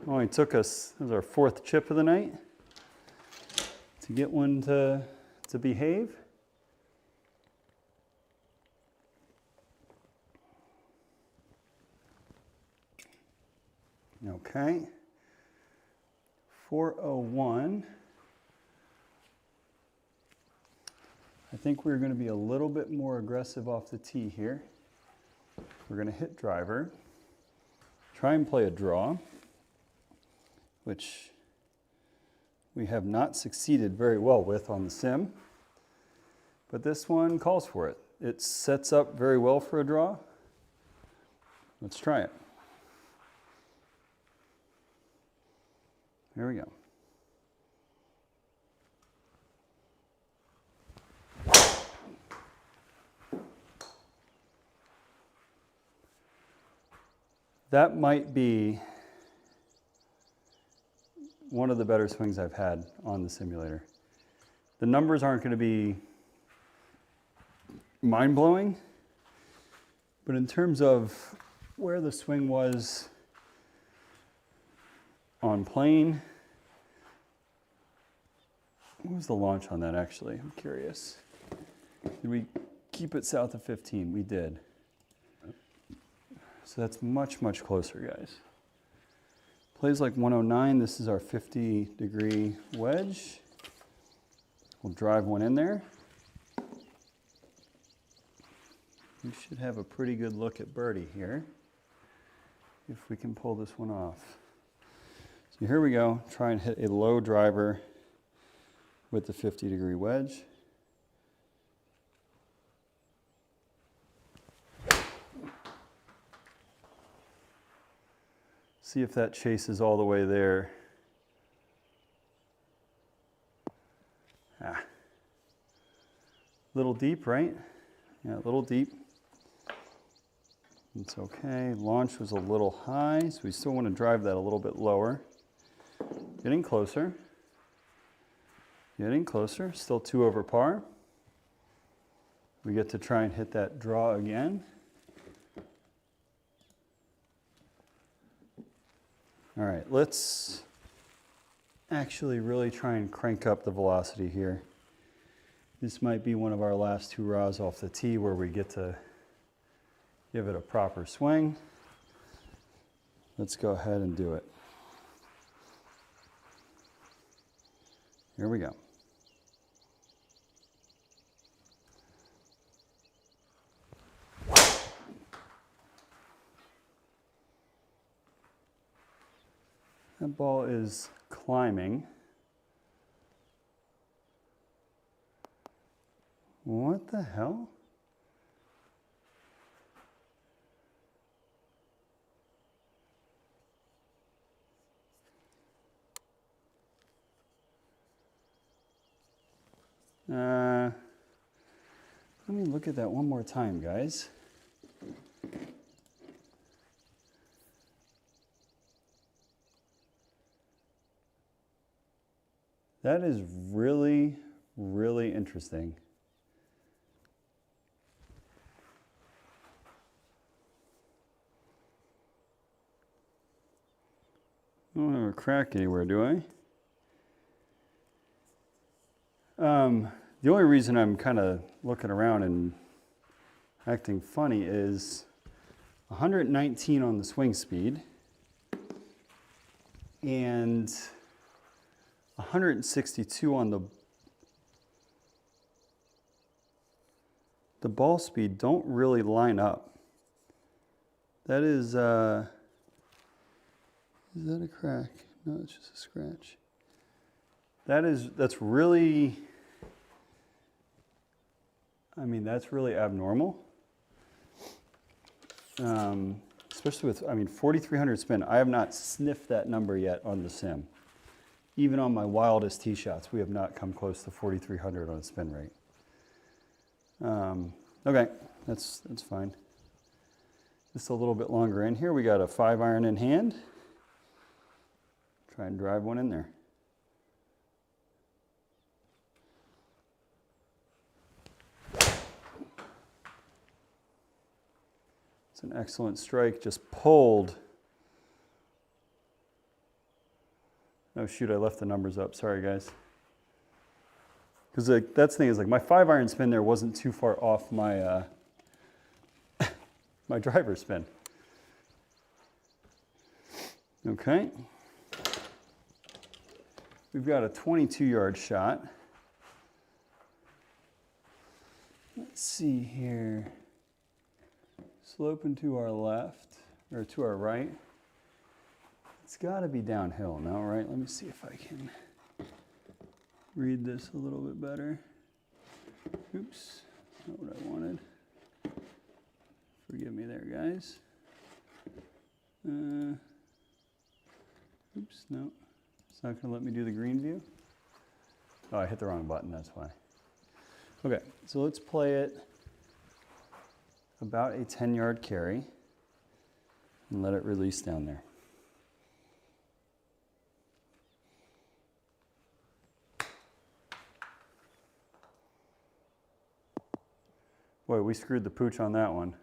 Only took us, this was our 4th chip of the night, to get one to behave. Okay. 401. I think we're going to be a little bit more aggressive off the tee here. We're going to hit driver, try and play a draw, which we have not succeeded very well with on the sim, but this one calls for it. It sets up very well for a draw. Let's try it. Here we go. That might be one of the better swings I've had on the simulator. The numbers aren't going to be mind-blowing, but in terms of where the swing was on plane, what was the launch on that actually? I'm curious. Did we keep it south of 15? We did. So that's much, much closer, guys. Plays like 109. This is our 50-degree wedge. We'll drive one in there. We should have a pretty good look at birdie here, if we can pull this one off. So here we go. Try and hit a low driver with the 50-degree wedge. See if that chases all the way there. Ah. Little deep, right? Yeah, a little deep. It's okay. Launch was a little high, so we still want to drive that a little bit lower. Getting closer. Getting closer. Still 2 over par. We get to try and hit that draw again. All right, let's actually really try and crank up the velocity here. This might be one of our last hurrahs off the tee where we get to give it a proper swing. Let's go ahead and do it. Here we go. That ball is climbing. What the hell? Let me look at that one more time, guys. That is really, really interesting. I don't have a crack anywhere, do I? The only reason I'm kind of looking around and acting funny is 119 on the swing speed and 162 on the ball speed don't really line up. That is that a crack? No, it's just a scratch. That's really, I mean, that's really abnormal. Especially with, 4,300 spin. I have not sniffed that number yet on the sim. Even on my wildest tee shots, we have not come close to 4,300 on spin rate. Okay, that's fine. Just a little bit longer in here. We got a 5-iron in hand. Try and drive one in there. It's an excellent strike, just pulled. Oh shoot, I left the numbers up, sorry guys. Because that's the thing is like my 5-iron spin there wasn't too far off my my driver spin. Okay. We've got a 22-yard shot. Let's see here. Sloping to our left, or to our right. It's got to be downhill now, right? Let me see if I can read this a little bit better. Oops, not what I wanted. Forgive me there, guys. Oops, no. It's not going to let me do the green view. Oh, I hit the wrong button, that's why. Okay, so let's play it about a 10-yard carry and let it release down there. Boy, we screwed the pooch on that one.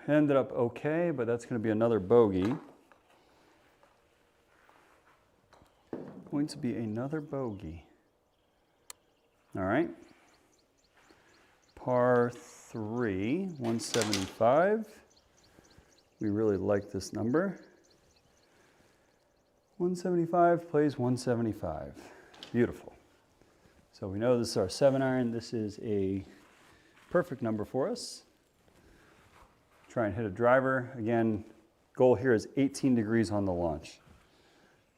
Ended up okay, but that's going to be another bogey. Going to be another bogey. All right. Par 3, 175. We really like this number. 175 plays 175. Beautiful. So we know this is our 7-iron. This is a perfect number for us. Try and hit a driver. Again, goal here is 18 degrees on the launch.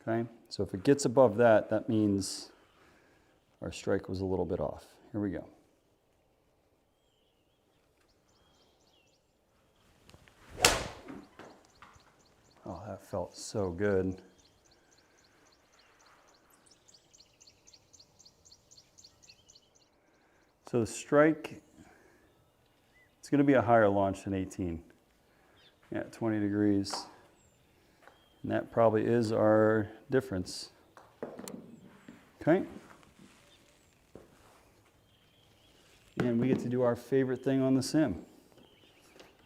Okay, so if it gets above that, that means our strike was a little bit off. Here we go. Oh, that felt so good. So the strike, it's going to be a higher launch than 18. Yeah, 20 degrees. And that probably is our difference. Okay. And we get to do our favorite thing on the sim,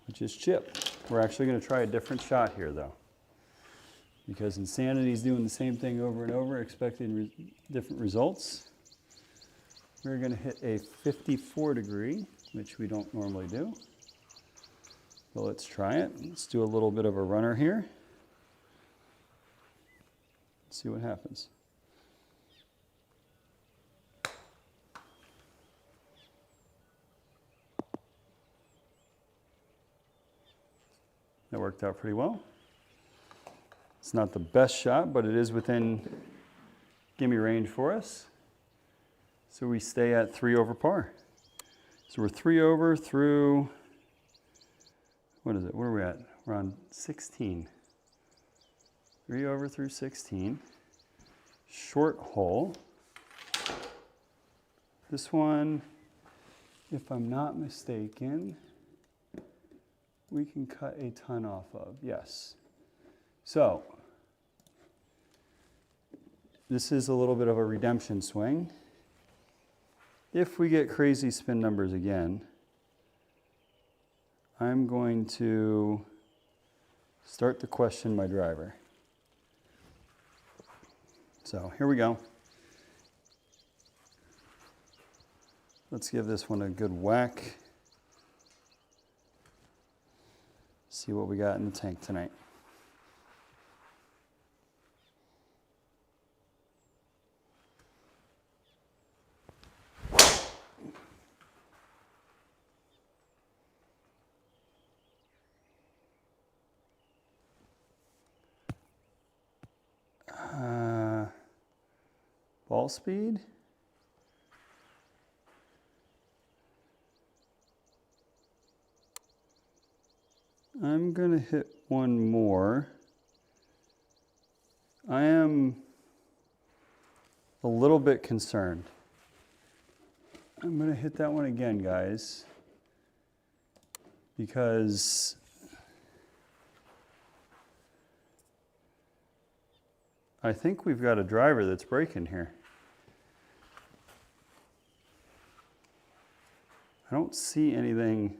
which is chip. We're actually going to try a different shot here, though. Because Insanity is doing the same thing over and over, expecting different results. We're going to hit a 54 degree, which we don't normally do. So let's try it. Let's do a little bit of a runner here. Let's see what happens. That worked out pretty well. It's not the best shot, but it is within gimme range for us. So we stay at 3 over par. So we're 3 over through, what is it? Where are we at? We're on 16. 3 over through 16. Short hole. This one, if I'm not mistaken, we can cut a ton off of, yes. So, this is a little bit of a redemption swing. If we get crazy spin numbers again, I'm going to start to question my driver. So here we go. Let's give this one a good whack. See what we got in the tank tonight. Ball speed. I'm going to hit one more. I am a little bit concerned. I'm going to hit that one again, guys, because I think we've got a driver that's breaking here. I don't see anything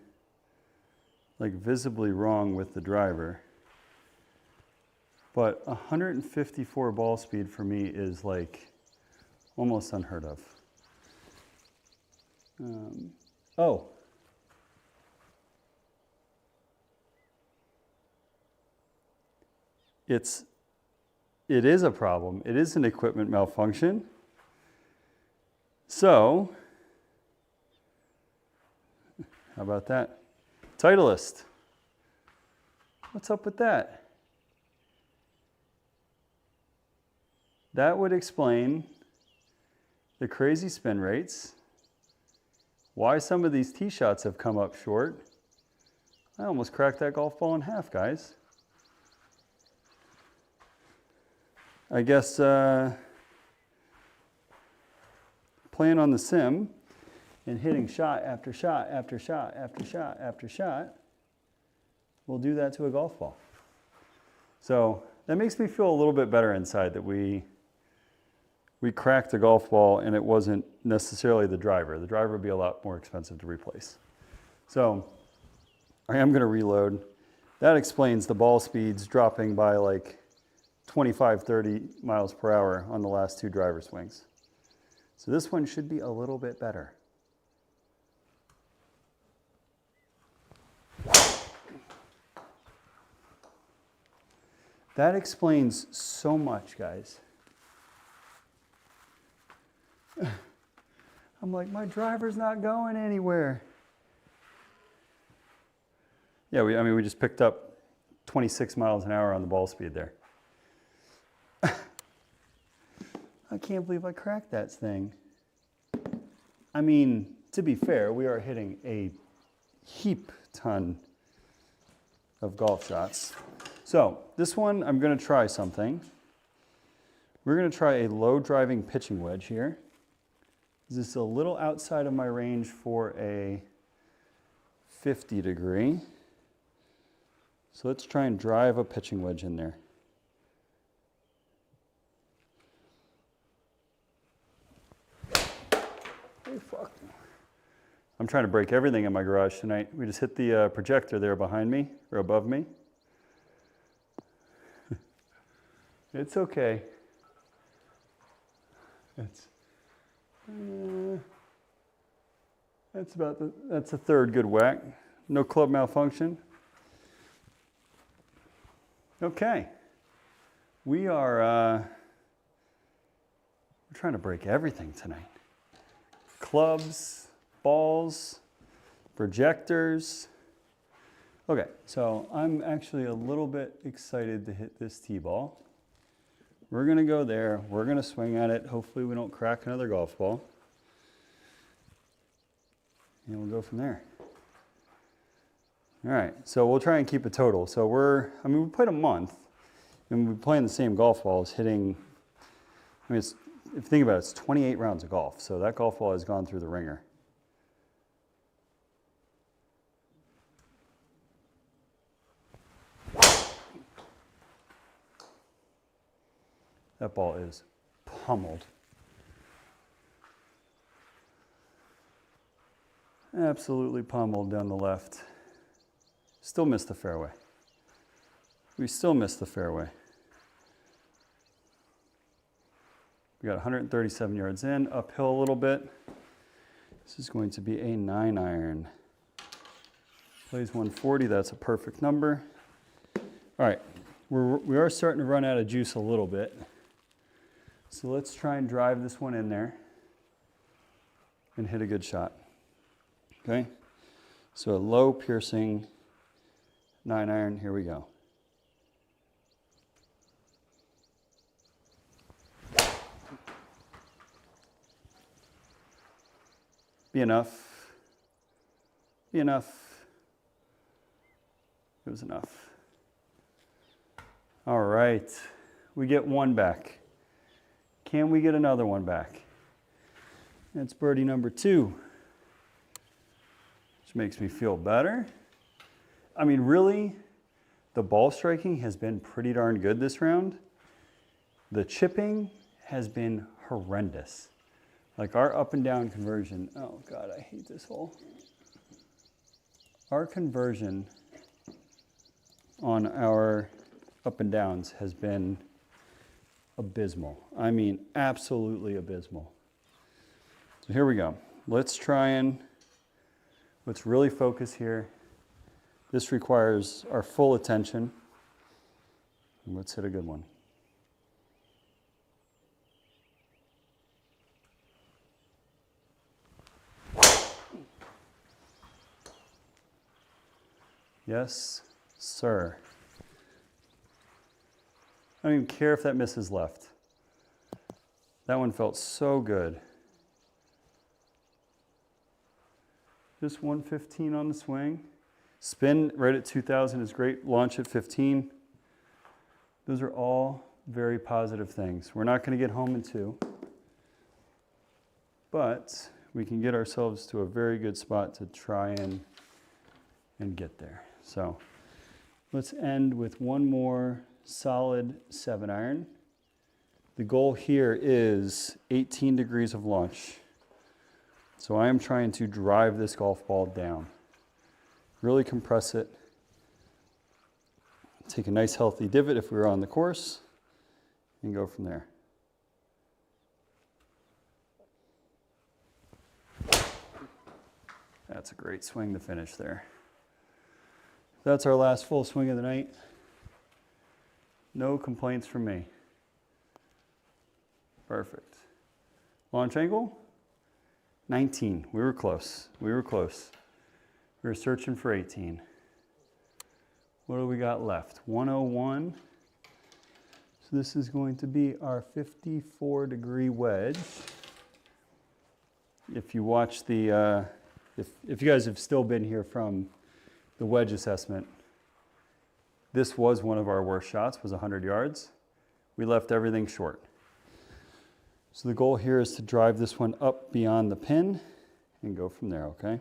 like visibly wrong with the driver, but 154 ball speed for me is like almost unheard of. Oh. It is a problem. It is an equipment malfunction. So, how about that? Titleist. What's up with that? That would explain the crazy spin rates, why some of these tee shots have come up short. I almost cracked that golf ball in half, guys. I guess playing on the sim and hitting shot after shot after shot after shot after shot will do that to a golf ball. So that makes me feel a little bit better inside that we cracked a golf ball and it wasn't necessarily the driver. The driver would be a lot more expensive to replace. So I am going to reload. That explains the ball speeds dropping by like 25, 30 miles per hour on the last two driver swings. So this one should be a little bit better. That explains so much, guys. I'm like, my driver's not going anywhere. Yeah, we just picked up 26 miles an hour on the ball speed there. I can't believe I cracked that thing. I mean, to be fair, we are hitting a heap ton of golf shots. So this one, I'm going to try something. We're going to try a low driving pitching wedge here. This is a little outside of my range for a 50 degree. So let's try and drive a pitching wedge in there. Oh, fuck. I'm trying to break everything in my garage tonight. We just hit the projector there behind me, or above me. It's okay. That's a third good whack. No club malfunction. Okay. We're trying to break everything tonight. Clubs, balls, projectors. Okay, so I'm actually a little bit excited to hit this tee ball. We're gonna go there, we're gonna swing at it. Hopefully we don't crack another golf ball. And we'll go from there. All right, so we'll try and keep a total. So we played a month, and we're playing the same golf balls, hitting, it's you think about it, it's 28 rounds of golf. So that golf ball has gone through the ringer. That ball is pummeled. Absolutely pummeled down the left. Still missed the fairway. We still missed the fairway. We got 137 yards in, uphill a little bit. This is going to be a 9-iron. Plays 140, that's a perfect number. All right, we are starting to run out of juice a little bit. So let's try and drive this one in there and hit a good shot. Okay, so a low piercing 9-iron, here we go. Be enough. Be enough. It was enough. All right, we get one back. Can we get another one back? That's birdie number 2, which makes me feel better. I mean, really, the ball striking has been pretty darn good this round. The chipping has been horrendous. Like our up and down conversion, oh God, I hate this hole. Our conversion on our up and downs has been abysmal. I mean, absolutely abysmal. So here we go. Let's really focus here. This requires our full attention. Let's hit a good one. Yes, sir. I don't even care if that misses left. That one felt so good. Just 115 on the swing. Spin right at 2,000 is great. Launch at 15. Those are all very positive things. We're not going to get home in 2, but we can get ourselves to a very good spot to try and get there. So let's end with one more solid 7-iron. The goal here is 18 degrees of launch. So I am trying to drive this golf ball down. Really compress it. Take a nice healthy divot if we were on the course and go from there. That's a great swing to finish there. That's our last full swing of the night. No complaints from me. Perfect. Launch angle, 19. We were close. We were close. We were searching for 18. What do we got left? 101. So this is going to be our 54-degree wedge. If you watch the, if you guys have still been here from the wedge assessment, this was one of our worst shots, was 100 yards. We left everything short. So the goal here is to drive this one up beyond the pin and go from there, okay?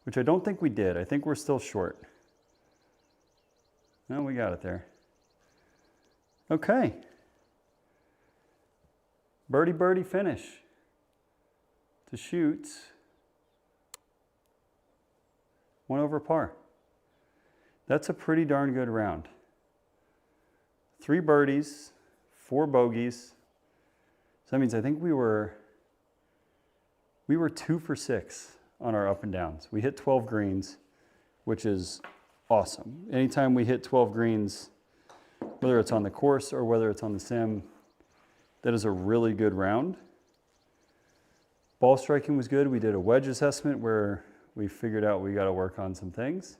Which I don't think we did. I think we're still short. No, we got it there. Okay. Birdie, birdie finish to shoot 1 over par. That's a pretty darn good round. 3 birdies, 4 bogeys. So that means I think we were 2 for 6 on our up and downs. We hit 12 greens, which is awesome. Anytime we hit 12 greens, whether it's on the course or whether it's on the sim, that is a really good round. Ball striking was good. We did a wedge assessment where we figured out we got to work on some things.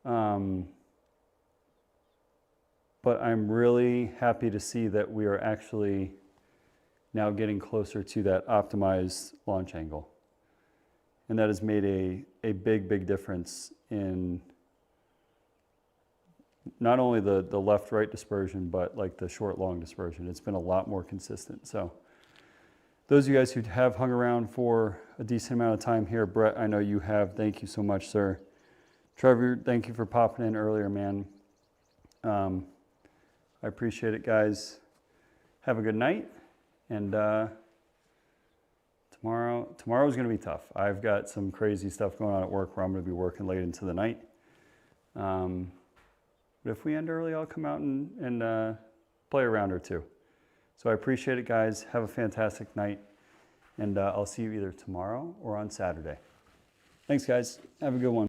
But I'm really happy to see that we are actually now getting closer to that optimized launch angle. And that has made a big difference in not only the left-right dispersion, but like the short-long dispersion. It's been a lot more consistent. So those of you guys who have hung around for a decent amount of time here, Brett, I know you have. Thank you so much, sir. Trevor, thank you for popping in earlier, man. I appreciate it, guys. Have a good night. And tomorrow's going to be tough. I've got some crazy stuff going on at work where I'm going to be working late into the night. But if we end early, I'll come out and play a round or two. So I appreciate it, guys. Have a fantastic night. And I'll see you either tomorrow or on Saturday. Thanks, guys. Have a good one.